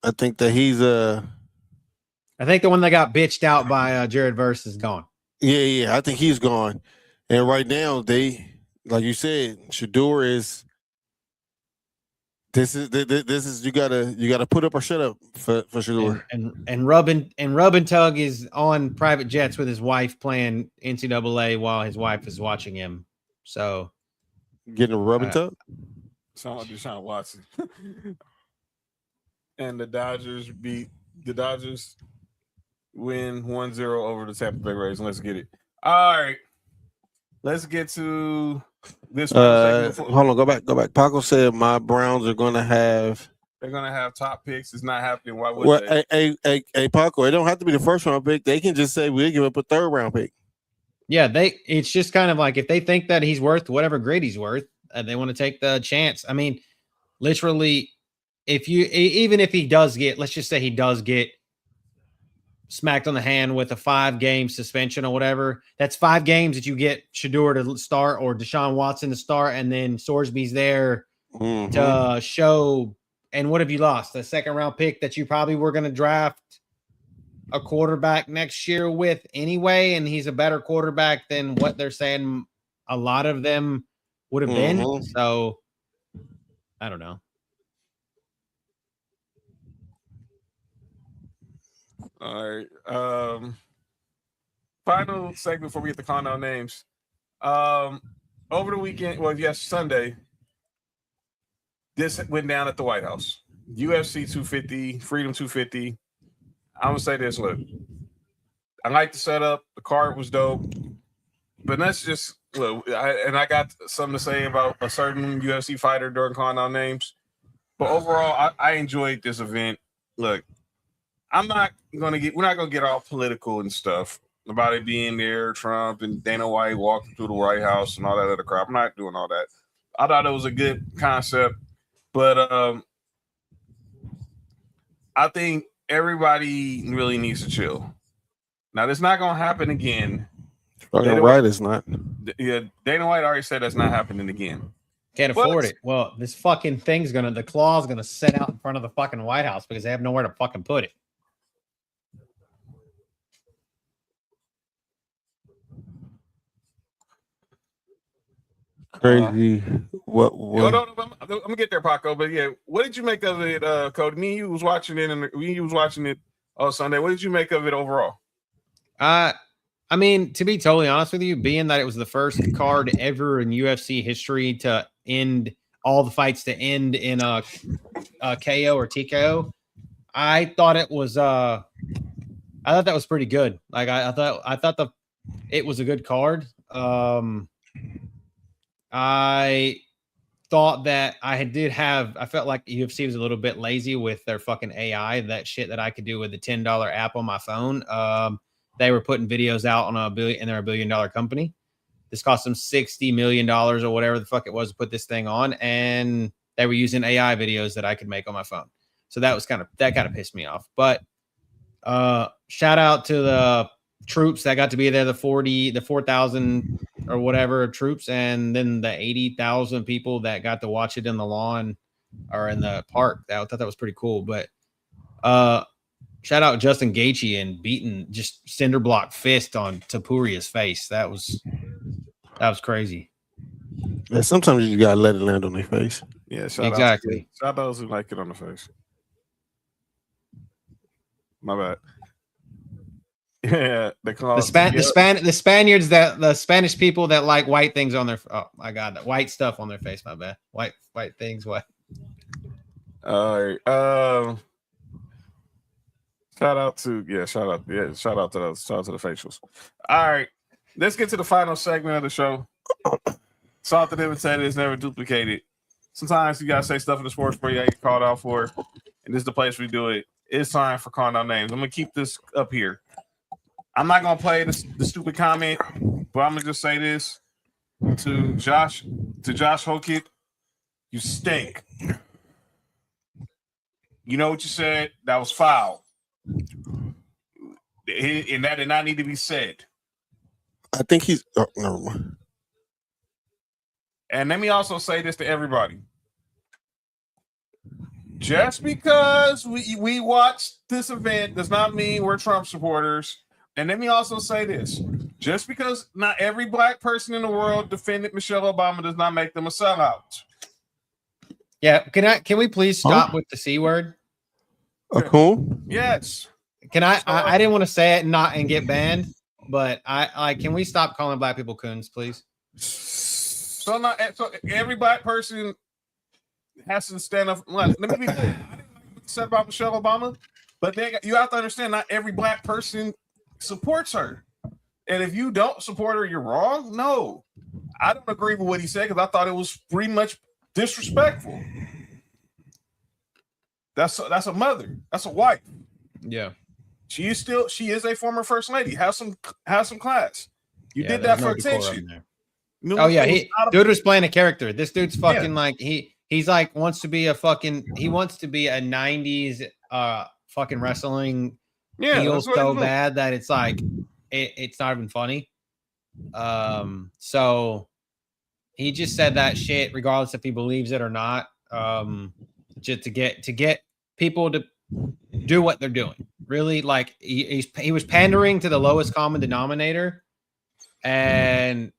I think that he's I think the one that got bitched out by Jared Verse is gone. Yeah, I think he's gone. And right now, they, like you said, Shedeur is. This is you gotta put up or shut up for Shedeur. And Rub and Tug is on private jets with his wife playing NCAA while his wife is watching him. So getting a rub and tug. Sound like Deshaun Watson. And the Dodgers win 1-0 over the Tampa Bay Rays. Let's get it. All right. Let's get to this one. Hold on, go back. Paco said my Browns are gonna have. They're gonna have top picks. It's not happening. Why would they? Hey, Paco, it don't have to be the first round pick. They can just say we'll give up a third round pick. Yeah, it's just kind of like if they think that he's worth whatever grade he's worth, they want to take the chance. I mean, literally, even if he does get, let's just say he does get smacked on the hand with a 5-game suspension or whatever, that's 5 games that you get Shedeur to start or Deshaun Watson to start, and then Sorsby's there to show. And what have you lost? A 2nd-round pick that you probably were going to draft a quarterback next year with anyway, and he's a better quarterback than what they're saying a lot of them would have been. So I don't know. All right. Final segment before we get the countdown names. Over the weekend, Sunday, this went down at the White House. UFC 250, Freedom 250. I'm gonna say this. Look, I like the setup. The card was dope, but let's just look. I got something to say about a certain UFC fighter during countdown names. But overall, I enjoyed this event. Look, we're not gonna get all political and stuff about it being there, Trump and Dana White walking through the White House and all that other crap. I'm not doing all that. I thought it was a good concept, but I think everybody really needs to chill. Now, this not gonna happen again. It's not. Yeah, Dana White already said that's not happening again. Can't afford it. Well, this fucking thing's the claw's gonna set out in front of the fucking White House because they have nowhere to fucking put it. Crazy. What? I'm gonna get there, Paco. But yeah, what did you make of it, Cody? Me and you was watching it, on Sunday. What did you make of it overall? I mean, to be totally honest with you, being that it was the first card ever in UFC history to end all the fights to end in a KO or TKO, I thought it was I thought that was pretty good. Like I thought it was a good card. I thought that I felt like UFC was a little bit lazy with their fucking AI, that shit that I could do with the $10 app on my phone. They were putting videos out on and they're $1 billion company. This cost them $60 million or whatever the fuck it was to put this thing on. And they were using AI videos that I could make on my phone. So that kind of pissed me off. But shout out to the troops that got to be there, the 4,000 or whatever troops, and then the 80,000 people that got to watch it in the lawn or in the park. I thought that was pretty cool. But shout out Justin Gaethje and beating just cinder block fist on Tapuria's face. That was crazy. Yeah, sometimes you gotta let it land on their face. Yeah, exactly. Shout out those who like it on the face. My bad. Yeah, the Spaniards, the Spanish people that like white things on their that white stuff on their face. My bad. White things. What? All right. Shout out to the facials. All right, let's get to the final segment of the show. Salted and imitated is never duplicated. Sometimes you gotta say stuff in the sports where you get called out for, and this is the place we do it. It's time for calling out names. I'm gonna keep this up here. I'm not gonna play the stupid comment, but I'm gonna just say this to Josh Hokit. You stink. You know what you said? That was foul. And that did not need to be said. I think he's. Oh, never mind. And let me also say this to everybody. Just because we watched this event does not mean we're Trump supporters. And let me also say this. Just because not every black person in the world defended Michelle Obama does not make them a sellout. Yeah, can we please stop with the C word? A coon? Yes. Can I didn't want to say it and get banned, but can we stop calling black people coons, please? So every black person has to stand up. Let me be clear. I didn't like what you said about Michelle Obama, but you have to understand not every black person supports her. And if you don't support her, you're wrong. No, I don't agree with what he said because I thought it was pretty much disrespectful. That's a mother. That's a wife. Yeah. She is a former first lady. Have some class. You did that for attention. Oh yeah, dude was playing a character. This dude's fucking like he's like wants to be a 90s fucking wrestling heel so bad that it's like it's not even funny. So he just said that shit regardless if he believes it or not. Just to get people to do what they're doing. Really, like he was pandering to the lowest common denominator. And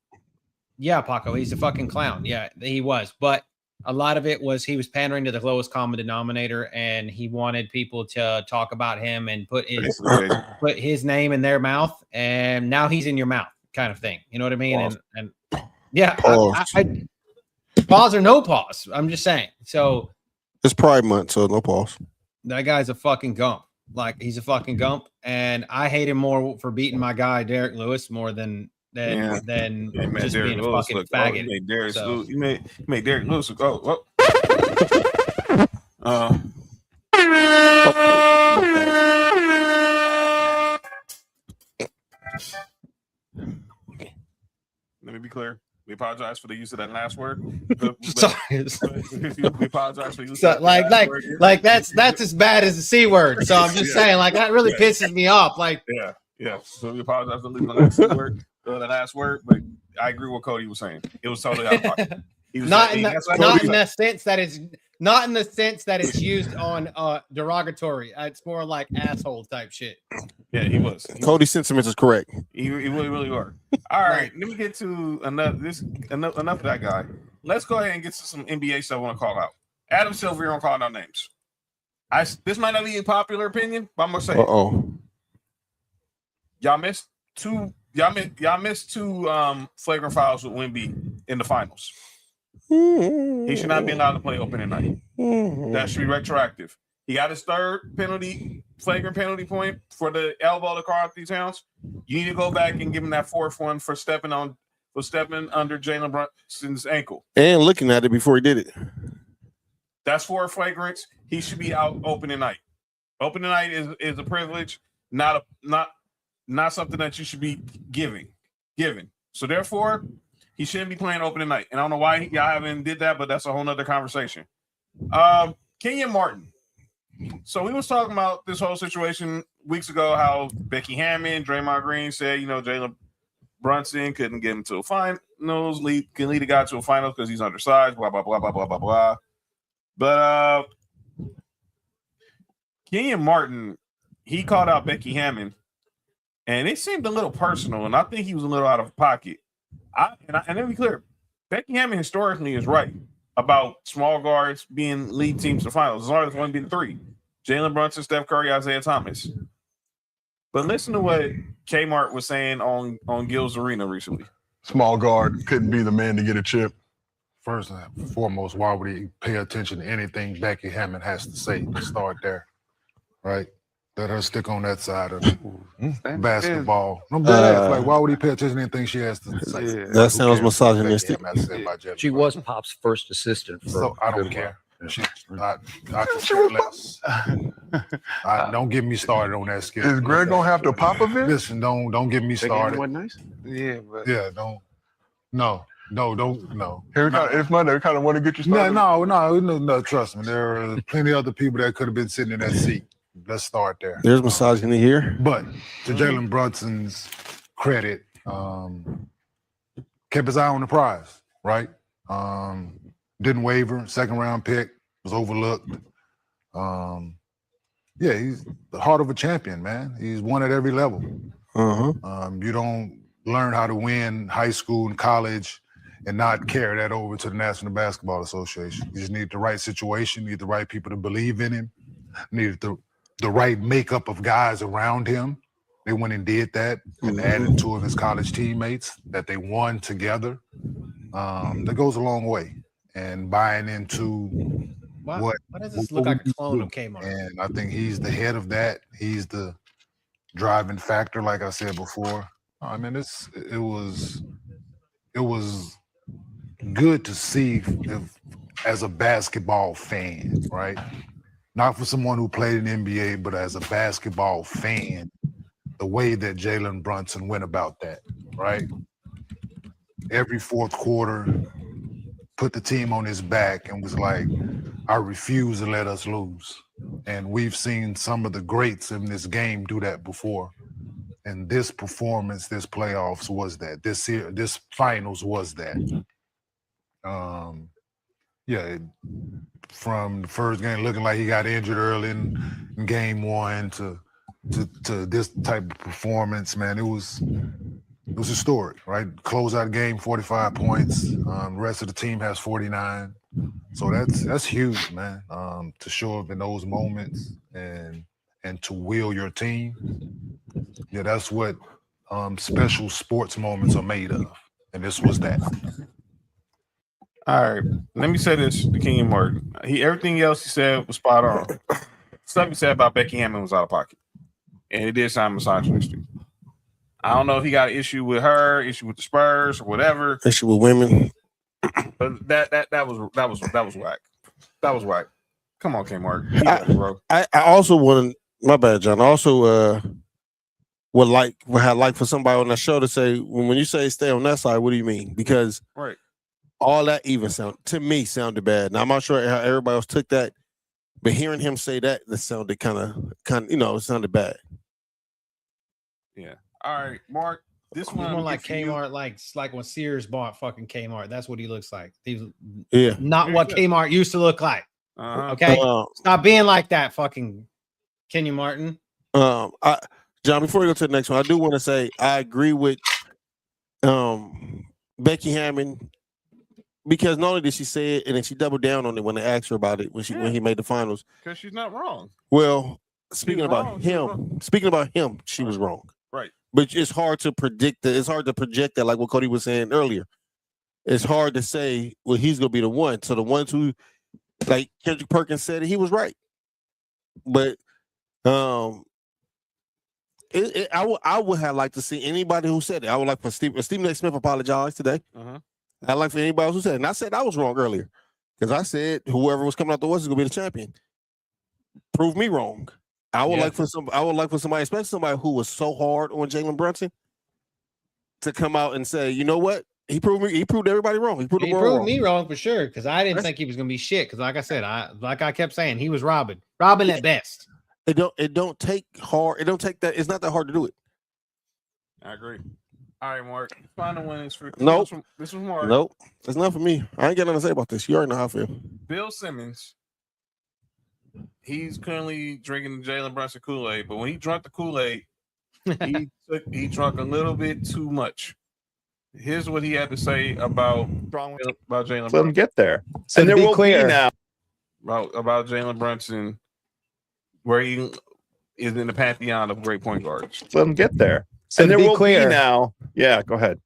yeah, Paco, he's a fucking clown. Yeah, he was. But a lot of it was he was pandering to the lowest common denominator, and he wanted people to talk about him and put his name in their mouth, and now he's in your mouth, kind of thing. You know what I mean? Pause. And yeah, Pause. Pause or no pause. I'm just saying. So it's Pride Month, so no pause. That guy's a fucking gump. Like he's a fucking gump, and I hate him more for beating my guy Derek Lewis more than just being a fucking faggot. You made Derek Lewis go. Let me be clear. We apologize for the use of that last word. Sorry. We apologize for using like that's as bad as the C word. So I'm just saying, like that really pisses me off. Like yeah. So we apologize for losing the last word, but I agree with what Cody was saying. It was totally out of pocket. Not in the sense that it's used on derogatory. It's more like asshole type shit. Yeah, he was. Cody's sentiments is correct. He really were. All right, let me get to enough of that guy. Let's go ahead and get to some NBA stuff I want to call out. Adam Silver, you're gonna call out names. This might not be a popular opinion, but I'm gonna say y'all missed two flagrant fouls with Wemby in the finals. He should not be allowed to play opening night. That should be retroactive. He got his third flagrant penalty point for the elbow to Karl-Anthony Towns. You need to go back and give him that fourth one for stepping under Jalen Brunson's ankle. And looking at it before he did it. That's 4 flagrants. He should be out opening night. Opening night is a privilege, not something that you should be given. So therefore, he shouldn't be playing opening night. And I don't know why y'all haven't did that, but that's a whole nother conversation. Kenyon Martin. So we was talking about this whole situation weeks ago, how Becky Hammond, Draymond Green said, Jalen Brunson couldn't get him to a finals, can lead a guy to a finals because he's undersized, blah, blah, blah, blah, blah, blah, blah. But Kenyon Martin, he called out Becky Hammond, and it seemed a little personal, and I think he was a little out of pocket. And let me be clear, Becky Hammond historically is right about small guards being lead teams to finals. As long as one being 3. Jalen Brunson, Steph Curry, Isaiah Thomas. But listen to what Kmart was saying on Gil's Arena recently. Small guard couldn't be the man to get a chip. First and foremost, why would he pay attention to anything Becky Hammond has to say to start there? Right? Let her stick on that side of basketball. Like, why would he pay attention to anything she has to say? That sounds misogynistic. She was Pop's first assistant. So I don't care. Don't get me started on that skill. Is Greg gonna have to Popovich? Listen, don't get me started. What nice? Yeah, but don't. No. No, don't no. Every kind of want to get you started. No. Trust me, there are plenty of other people that could have been sitting in that seat. Let's start there. There's misogyny here. But to Jalen Brunson's credit, kept his eye on the prize, right? Didn't waver. Second round pick, was overlooked. He's the heart of a champion, man. He's won at every level. You don't learn how to win high school and college and not carry that over to the National Basketball Association. You just need the right situation, need the right people to believe in him, need the right makeup of guys around him. They went and did that and added 2 of his college teammates that they won together. That goes a long way. And buying into why does this look like a clone of Kmart? And I think he's the head of that. He's the driving factor, like I said before. I mean, it was good to see as a basketball fan, right? Not for someone who played in the NBA, but as a basketball fan, the way that Jalen Brunson went about that, right? Every fourth quarter, put the team on his back and was like, I refuse to let us lose. And we've seen some of the greats in this game do that before. And this performance, this playoffs was that. This finals was that. From the first game looking like he got injured early in game 1 to this type of performance, man, it was historic, right? Close out game 45 points. The rest of the team has 49. So that's huge, man. To show up in those moments and to will your team. Yeah, that's what special sports moments are made of. And this was that. All right, let me say this to Kenyon Martin. Everything else he said was spot on. Stuff he said about Becky Hammond was out of pocket, and it did sound misogynistic. I don't know if he got an issue with her, issue with the Spurs, or whatever. Issue with women. But that was whack. That was whack. Come on, Kmart. Bro. I also want to. My bad, John. I also would have liked for somebody on that show to say, when you say stay on that side, what do you mean? Because right. All that even sounded bad. Now I'm not sure how everybody else took that, but hearing him say that sounded kind of, it sounded bad. Yeah. All right, Mark. This one more like Kmart, like when Sears bought fucking Kmart. That's what he looks like. He's yeah, not what Kmart used to look like. Okay, stop being like that, fucking Kenyon Martin. John, before we go to the next one, I do want to say I agree with Becky Hammond. Because not only did she say it, and then she doubled down on it when they asked her about it when he made the finals. Because she's not wrong. Well, speaking about him, she was wrong. Right. But it's hard to predict that. It's hard to project that, like what Cody was saying earlier. It's hard to say, well, he's gonna be the one. So the ones who, like Kendrick Perkins said, he was right. But I would have liked to see anybody who said it. I would like for Stephen A. Smith apologized today. I'd like for anybody else who said it. And I said I was wrong earlier. Because I said whoever was coming out the West is gonna be the champion. Prove me wrong. I would like for somebody, especially somebody who was so hard on Jalen Brunson, to come out and say, you know what? He proved everybody wrong. He proved me wrong for sure. Because I didn't think he was gonna be shit. Because like I said, I kept saying, he was Robin at best. It don't take hard. It don't take that. It's not that hard to do it. I agree. All right, Mark. Final one is for This was Mark. Nope. That's not for me. I ain't got nothing to say about this. You already know how I feel. Bill Simmons. He's currently drinking the Jalen Brunson Kool-Aid, but when he drank the Kool-Aid, he drank a little bit too much. Here's what he had to say about Jalen Brunson. Let him get there. So there will be now about Jalen Brunson, where he is in the pantheon of great point guards. Let him get there. So there will be now. Yeah, go ahead.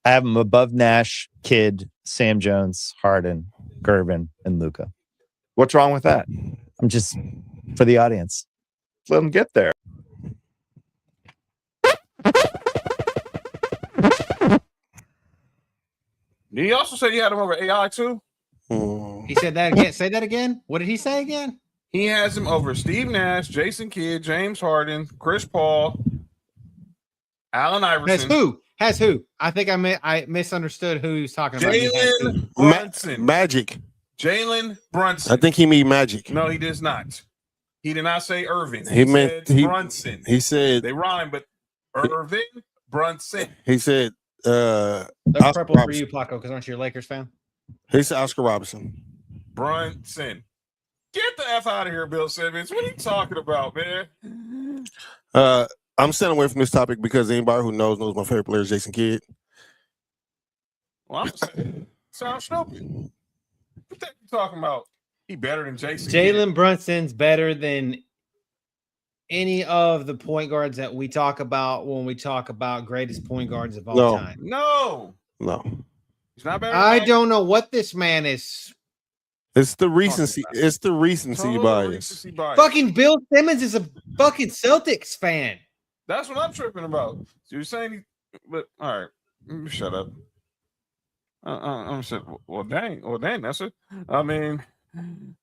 I have him above Nash, Kidd, Sam Jones, Harden, Gervin, and Luka. What's wrong with that? I'm just for the audience. Let him get there. Did he also say he had him over AI too? He said that again. Say that again. What did he say again? He has him over Steve Nash, Jason Kidd, James Harden, Chris Paul, Allen Iverson. That's who? Has who? I think I misunderstood who he was talking about. Jalen Brunson. Magic. Jalen Brunson. I think he mean Magic. No, he does not. He did not say Irvin. He meant Brunson. He said they rhyme, but Irvin Brunson. He said that's Oscar purple Robinson. for you, Paco, because aren't you a Lakers fan? He said Oscar Robinson. Brunson. Get the F out of here, Bill Simmons. What are you talking about, man? I'm staying away from this topic because anybody who knows my favorite player is Jason Kidd. Well, I'm saying, sounds stupid. What the heck you talking about? He better than Jason. Jalen Brunson's better than any of the point guards that we talk about when we talk about greatest point guards of all time. No. He's not better. I don't know what this man is. It's the recency. It's the recency bias. Fucking Bill Simmons is a fucking Celtics fan. That's what I'm tripping about. So you're saying, but all right, shut up. I'm saying, well, dang, that's it. I mean, in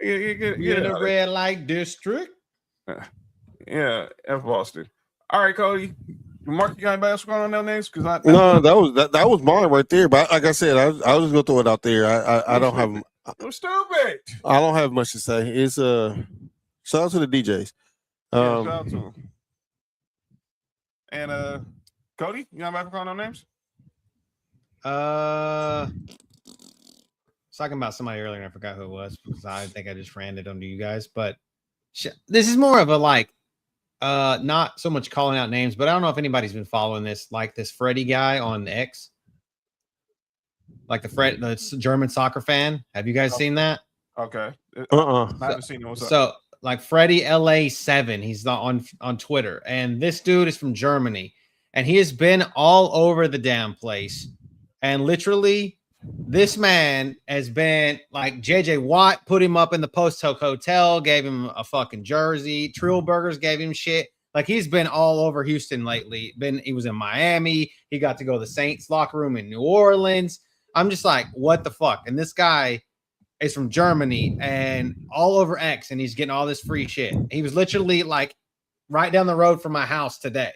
a red light district. Yeah, F Boston. All right, Cody. Mark, you got anybody else going on that names? Because no, that was mine right there. But like I said, I was just gonna throw it out there. I don't have. It was stupid. I don't have much to say. It's shout out to the DJs. Shout out to them. And Cody, you got anybody calling on names? I was talking about somebody earlier and I forgot who it was because I think I just ran it onto you guys. But this is more of a like. Not so much calling out names, but I don't know if anybody's been following this, like this Freddie guy on X, like the German soccer fan. Have you guys seen that? Okay. I haven't seen it. So like Freddie LA7, he's on Twitter, and this dude is from Germany, and he has been all over the damn place, and literally. This man has been like JJ Watt put him up in the Post Oak Hotel, gave him a fucking jersey. Trill Burgers gave him shit. Like he's been all over Houston lately. He was in Miami. He got to go to the Saints locker room in New Orleans. I'm just like, what the fuck? And this guy is from Germany and all over X, and he's getting all this free shit. He was literally like right down the road from my house today.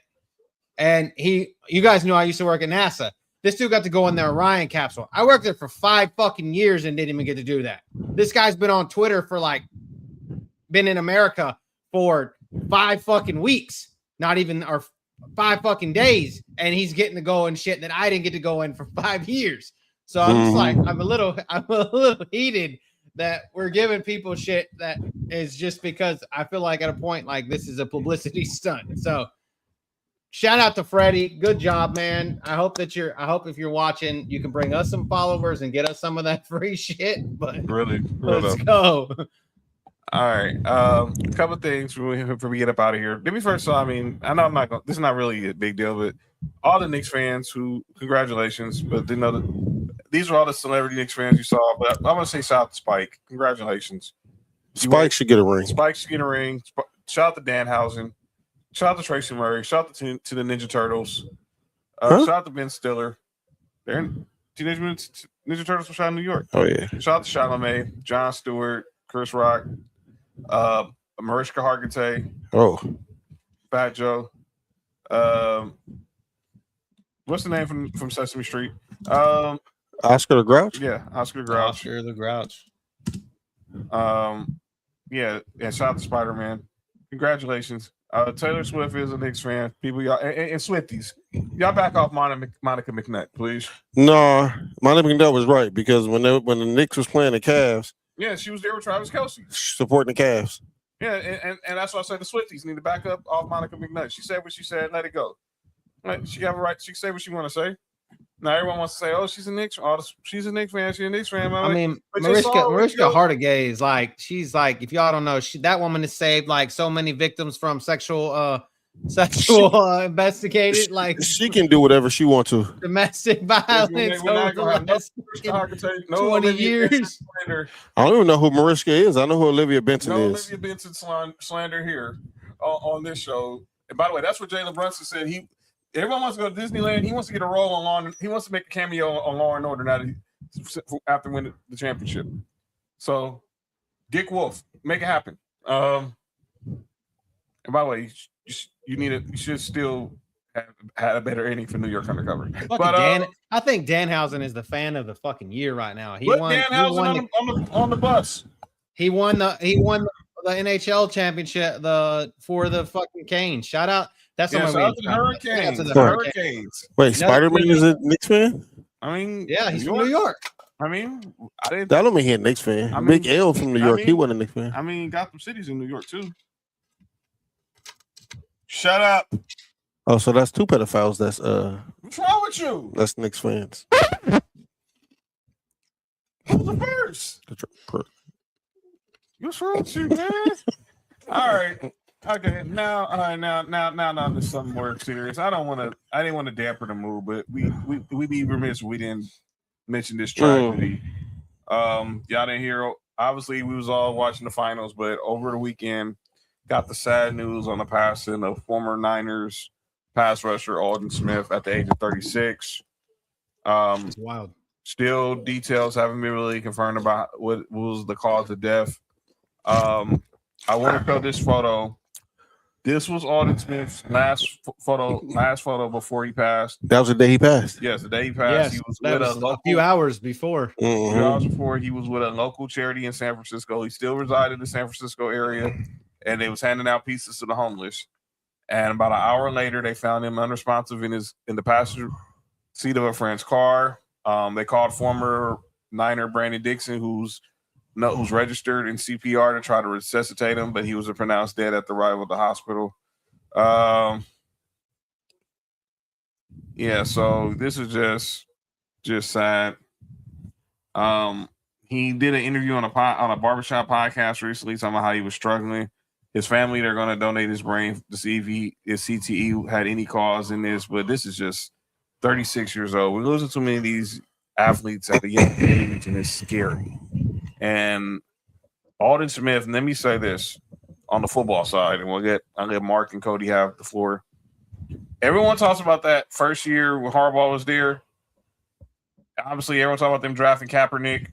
And you guys knew I used to work at NASA. This dude got to go in their Orion capsule. I worked there for 5 fucking years and didn't even get to do that. This guy's been on Twitter for been in America for 5 fucking weeks, or 5 fucking days, and he's getting to go in shit that I didn't get to go in for 5 years. So I'm just like, I'm a little heated that we're giving people shit that is just because I feel like at a point like this is a publicity stunt. So. Shout out to Freddie. Good job, man. I hope if you're watching, you can bring us some followers and get us some of that free shit. But really, let's go. All right. A couple of things before we get up out of here. Let me first. I mean, I know this is not really a big deal, but all the Knicks fans congratulations. But these are all the celebrity Knicks fans you saw. But I'm gonna say shout out to Spike. Congratulations. Spike should get a ring. Spike should get a ring. Shout out to Danhausen. Shout out to Tracy Murray. Shout out to the Ninja Turtles. Shout out to Ben Stiller. They're in Teenage Mutant Ninja Turtles were shot in New York. Oh, yeah. Shout out to Chalamet, Jon Stewart, Chris Rock, Mariska Hargitay. Oh. Fat Joe. What's the name from Sesame Street? Oscar the Grouch? Yeah, Oscar the Grouch. Oscar the Grouch. Yeah, and shout out to Spider-Man. Congratulations. Taylor Swift is a Knicks fan. People, y'all and Swifties, y'all back off Monica McNutt, please. No, Monica McNutt was right because when the Knicks was playing the Cavs, yeah, she was there with Travis Kelce supporting the Cavs. Yeah, and that's why I said the Swifties need to back up off Monica McNutt. She said what she said. Let it go. Right? She have a right. She can say what she want to say. Now everyone wants to say, "Oh, she's a Knicks. She's a Knicks fan. She's a Knicks fan." I mean, Mariska Hargitay is like, she's like, if y'all don't know, that woman has saved like so many victims from sexual investigated. Like she can do whatever she wants to. Domestic violence over the last 20 years. I don't even know who Mariska is. I know who Olivia Benson is. Olivia Benson slander here on this show. And by the way, that's what Jalen Brunson said. Everyone wants to go to Disneyland. He wants to get a role on Law. He wants to make a cameo on Law and Order now after winning the championship. So, Dick Wolf, make it happen. And by the way, you should still had a better inning for New York Undercover. But I think Danhausen is the fan of the fucking year right now. He won on the bus. He won the NHL championship for the fucking Canes. Shout out. That's shout out to the Hurricanes. Wait, Spider-Man is a Knicks fan? I mean, yeah, he's from New York. I mean, I don't mean he's a Knicks fan. Big L from New York. He wasn't a Knicks fan. I mean, Gotham City's in New York too. Shut up. Oh, so that's two pedophiles. That's what's wrong with you? That's Knicks fans. Who's the first? What's wrong with you, man? All right. Okay. Now there's something more serious. I didn't want to damper the mood, but we be remiss if we didn't mention this tragedy. Y'all didn't hear. Obviously, we was all watching the finals, but over the weekend, got the sad news on the passing of former Niners pass rusher Alden Smith at the age of 36. It's wild. Still, details haven't been really confirmed about what was the cause of death. I want to show this photo. This was Alden Smith's last photo before he passed. That was the day he passed. Yes, the day he passed. Yes, he was with a few hours before. A few hours before, he was with a local charity in San Francisco. He still resided in the San Francisco area, and they was handing out pizzas to the homeless. And about an hour later, they found him unresponsive in the passenger seat of a friend's car. They called former Niner Brandon Dixon, who's registered in CPR, to try to resuscitate him, but he was pronounced dead at the arrival of the hospital. Yeah, so this is just sad. He did an interview on a barbershop podcast recently, talking about how he was struggling. His family, they're going to donate his brain to see if CTE had any cause in this, but this is just 36 years old. We're losing too many of these athletes at the young age, and it's scary. And Alden Smith, and let me say this on the football side, and I'll let Mark and Cody have the floor. Everyone talks about that first year when Harbaugh was there. Obviously, everyone talks about them drafting Kaepernick.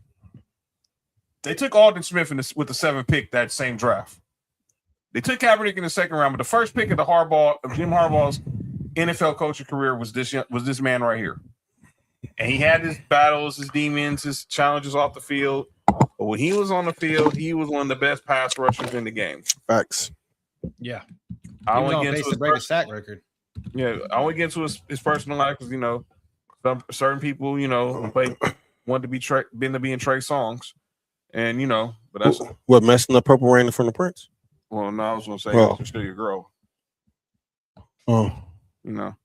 They took Alden Smith with the 7th pick that same draft. They took Kaepernick in the 2nd round, but the first pick of Jim Harbaugh's NFL coaching career was this man right here. And he had his battles, his demons, his challenges off the field. But when he was on the field, he was one of the best pass rushers in the game. Facts. Yeah. I want to get into break a sack record. Yeah, I want to get into his personal life because some certain people want to be in Trey Songz, and but that's what messing up Purple Rain from the Prince. Well, no, I was gonna say you're still your girl. Oh, the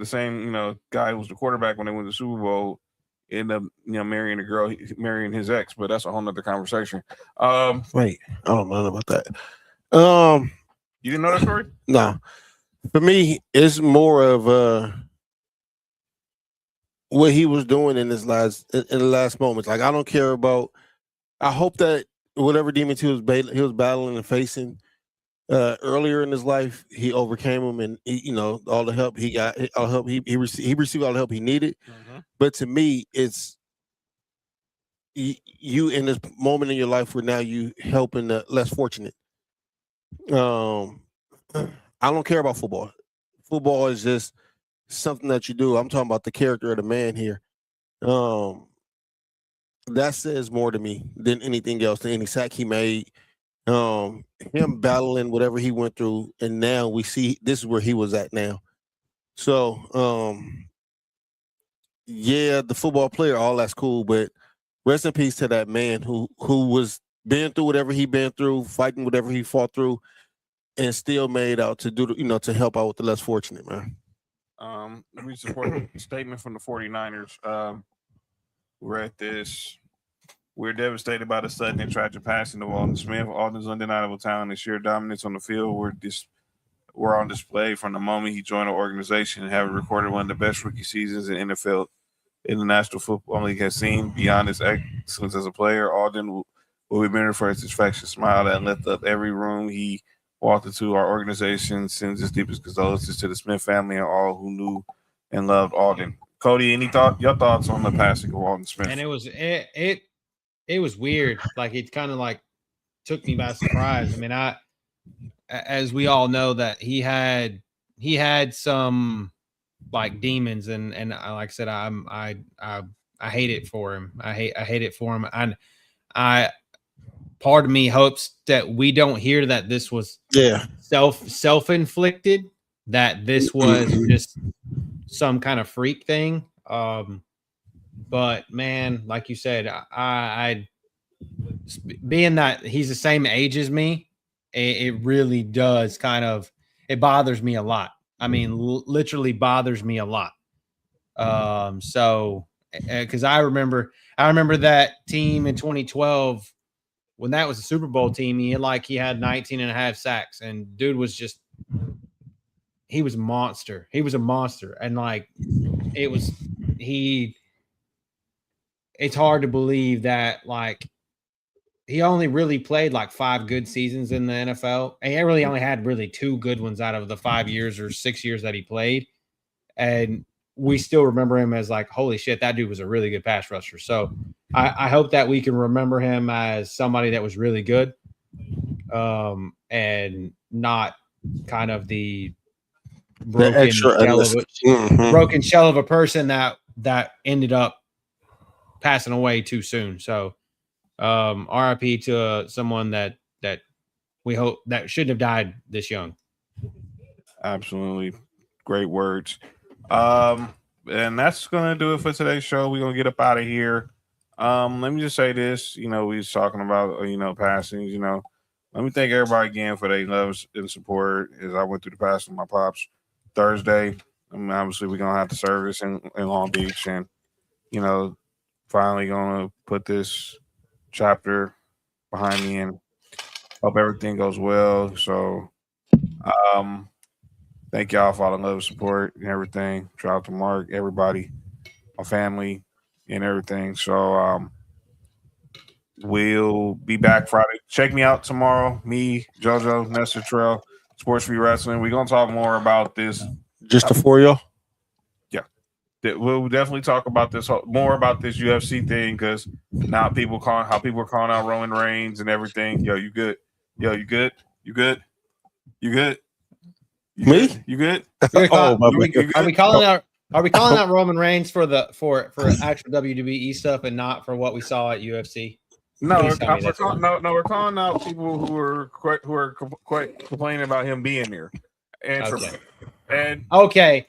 same guy who was the quarterback when they went to the Super Bowl ended up marrying a girl, marrying his ex, but that's a whole nother conversation. Wait, I don't know about that. You didn't know that story? No. For me, it's more of what he was doing in the last moments. Like, I don't care about. I hope that whatever demons he was battling and facing earlier in his life, he overcame them, and all the help he got, all help he received all the help he needed. Mm-hmm. But to me, it's you in this moment in your life where now you helping the less fortunate. I don't care about football. Football is just something that you do. I'm talking about the character of the man here. That says more to me than anything else, than any sack he made. Him battling whatever he went through, and now we see this is where he was at now. So, yeah, the football player, all that's cool, but rest in peace to that man who was been through whatever he been through, fighting whatever he fought through, and still made out to do, to help out with the less fortunate, man. Let me support a statement from the 49ers. We're at this. We're devastated by the sudden and tragic passing of Alden Smith. Alden's undeniable talent and sheer dominance on the field were on display from the moment he joined the organization, and having recorded one of the best rookie seasons in NFL in the National Football League has seen. Beyond his excellence as a player, Alden will be remembered for his infectious smile that lit up every room he walked into. Our organization sends its deepest condolences to the Smith family and all who knew and loved Alden. Cody, your thoughts on the passing of Alden Smith? And it was weird. Like, it kind of like took me by surprise. I mean, as we all know, that he had he had some like demons, and like I said, I hate it for him. I hate it for him. I part of me hopes that we don't hear that this was self-inflicted, that this was just some kind of freak thing. But man, like you said, I being that he's the same age as me, it really does it bothers me a lot. I mean, literally bothers me a lot. So because I remember that team in 2012 when that was a Super Bowl team. He had 19 and a half sacks, and dude was he was a monster. He was a monster, and it's hard to believe that he only really played 5 good seasons in the NFL. And he really only had really 2 good ones out of the 5 years or 6 years that he played. And we still remember him as holy shit, that dude was a really good pass rusher. So I hope that we can remember him as somebody that was really good, and not kind of the broken shell of a person that ended up passing away too soon. So RIP to someone that we hope that shouldn't have died this young. Absolutely. Great words. And that's going to do it for today's show. We're going to get up out of here. Let me just say this, we was talking about, passings, let me thank everybody again for their love and support as I went through the passing of my pops Thursday. I mean, obviously we're going to have the service in Long Beach, and, finally going to put this chapter behind me and hope everything goes well. So, thank y'all for all the love, support, and everything. Shout out to Mark, everybody, my family, and everything. So, we'll be back Friday. Check me out tomorrow. Me, JoJo, Nestor Trail, Sports Free Wrestling. We're gonna talk more about this. Just the 4 of y'all. We'll definitely talk about this more about this UFC thing, because now people are calling out Roman Reigns and everything. Yo, you good? Yo, you good? You good? You good? Me? You good? Are we calling out Roman Reigns for actual WWE stuff and not for what we saw at UFC? No, we're calling out people who are quite complaining about him being there. Okay.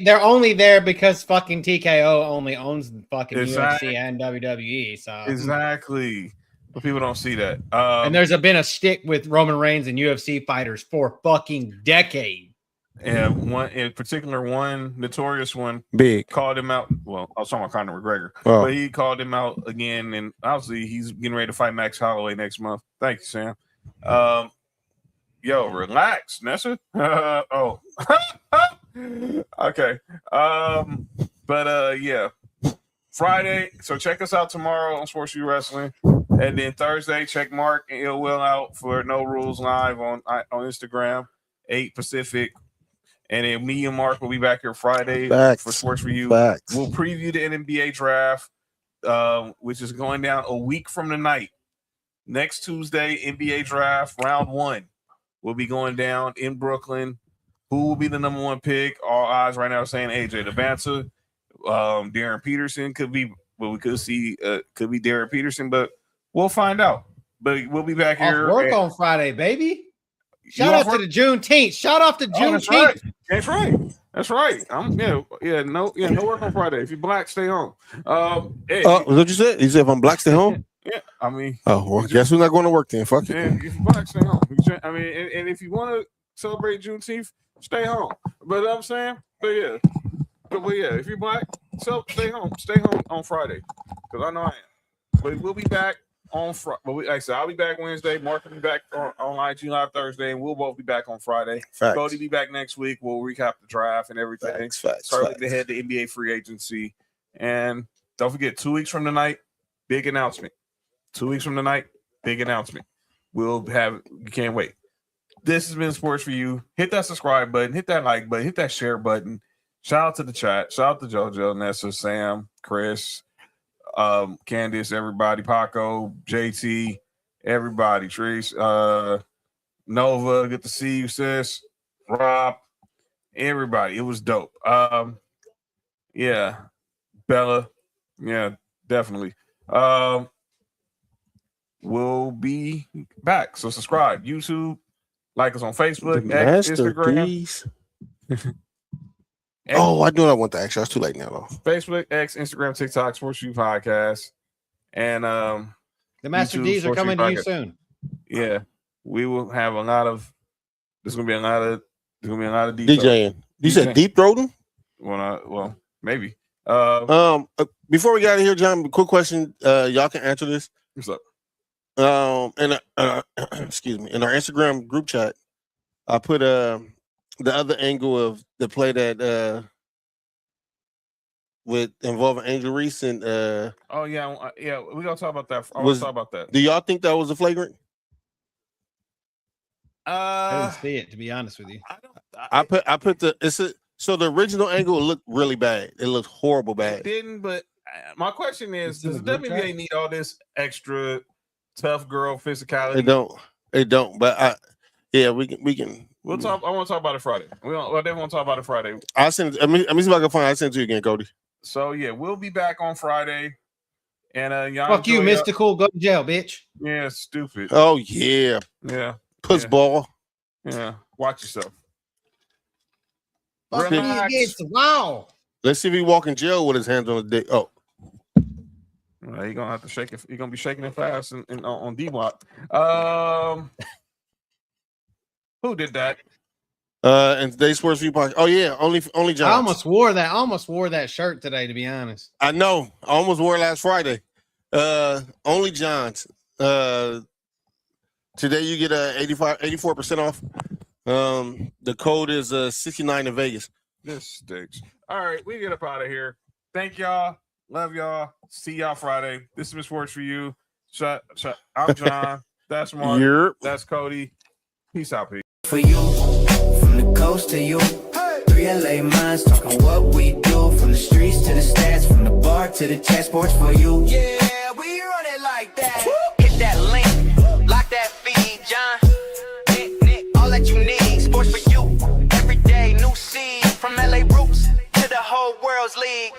They're only there because fucking TKO only owns fucking UFC and WWE. So exactly, but people don't see that. And there's been a stick with Roman Reigns and UFC fighters for fucking decade. And one in particular, one notorious one, big, called him out. Well, I was talking about Conor McGregor, but he called him out again, and obviously he's getting ready to fight Max Holloway next month. Thank you, Sam. Yo, relax, Nessa. Okay. Yeah. Friday. So check us out tomorrow on Sports U Wrestling, and then Thursday check Mark and Ill Will out for No Rules Live on Instagram, 8 Pacific. And then me and Mark will be back here Friday for Sports for You. We'll preview the NBA draft, which is going down a week from tonight. Next Tuesday, NBA draft round 1 will be going down in Brooklyn. Who will be the number 1 pick? All eyes right now are saying AJ Devonta. Darren Peterson could be, but we could see could be Darren Peterson, but we'll find out. But we'll be back here. Work on Friday, baby. Shout out to the Juneteenth. Shout out to Juneteenth. That's right. No work on Friday. If you're black, stay home. What you said? You said if I'm black, stay home? Yeah, I mean. Oh, well, guess we're not going to work then. Fuck it. If you're black, stay home. I mean, and if you want to celebrate Juneteenth, stay home. But I'm saying, if you're black, stay home. Stay home on Friday, because I know I am. But we'll be back on Friday. But like I said, I'll be back Wednesday. Mark will be back on IG Live Thursday, and we'll both be back on Friday. Cody be back next week. We'll recap the draft and everything. Start looking ahead to NBA free agency. And don't forget, 2 weeks from tonight, big announcement. 2 weeks from tonight, big announcement. You can't wait. This has been Sports for You. Hit that subscribe button, hit that like button, hit that share button. Shout out to the chat. Shout out to JoJo, Nessa, Sam, Chris, Candice, everybody, Paco, JT, everybody, Treese, Nova, good to see you, sis. Rob, Everybody. It was dope. Yeah. Bella. Yeah, definitely. We'll be back. So subscribe. YouTube. Like us on Facebook, X, Instagram. Oh, I knew I want to ask you. It's too late now, though. Facebook, X, Instagram, TikTok, Sports You Podcast. And the Master YouTube, D's are Sports coming You to you Podcast. soon. Yeah. We will have a lot of there's gonna be a lot of deep DJing. You said deep throating? Well, maybe. Before we get out of here, John, quick question. Y'all can answer this. What's up? Excuse me. In our Instagram group chat, I put the other angle of the play that with involving Angel Reese and Oh yeah, we're gonna talk about that. I want to talk about that. Do y'all think that was a flagrant? I didn't see it, to be honest with you. I put so the original angle looked really bad. It looked horrible bad. It didn't, but my question is, does the group WNBA chat? need all this extra tough girl physicality? It don't. But we can. We'll talk. I want to talk about it Friday. We definitely want to talk about it Friday. I send. Let me see if I can find. I send it to you again, Cody. So yeah, we'll be back on Friday. And y'all Fuck you, Mystical. Go to jail, bitch. Yeah, stupid. Oh yeah. Yeah. Puss ball. Yeah. Watch yourself. Fuck me against the wall. Let's see if he walk in jail with his hands on the dick. Oh. Well, you're gonna have to shake it. You're gonna be shaking it fast and on D block. Who did that? And today's Sports View podcast. Oh yeah, only John. I almost wore that shirt today, to be honest. I know. I almost wore it last Friday. Only John's. Today you get 84% off. The code is 69 in Vegas. This stinks. All right, we get up out of here. Thank y'all. Love y'all. See y'all Friday. This is Sports for You. I'm John. That's Mark. Yep. That's Cody. Peace out, peace. For you, from the coast to you. 3 LA minds talking what we do. From the streets to the stats, from the bar to the chat. Sports for you. Yeah, we run it like that. Hit that link, lock that feed, John. Nick, all that you need. Sports for you. Every day, new seed. From LA roots to the whole world's league.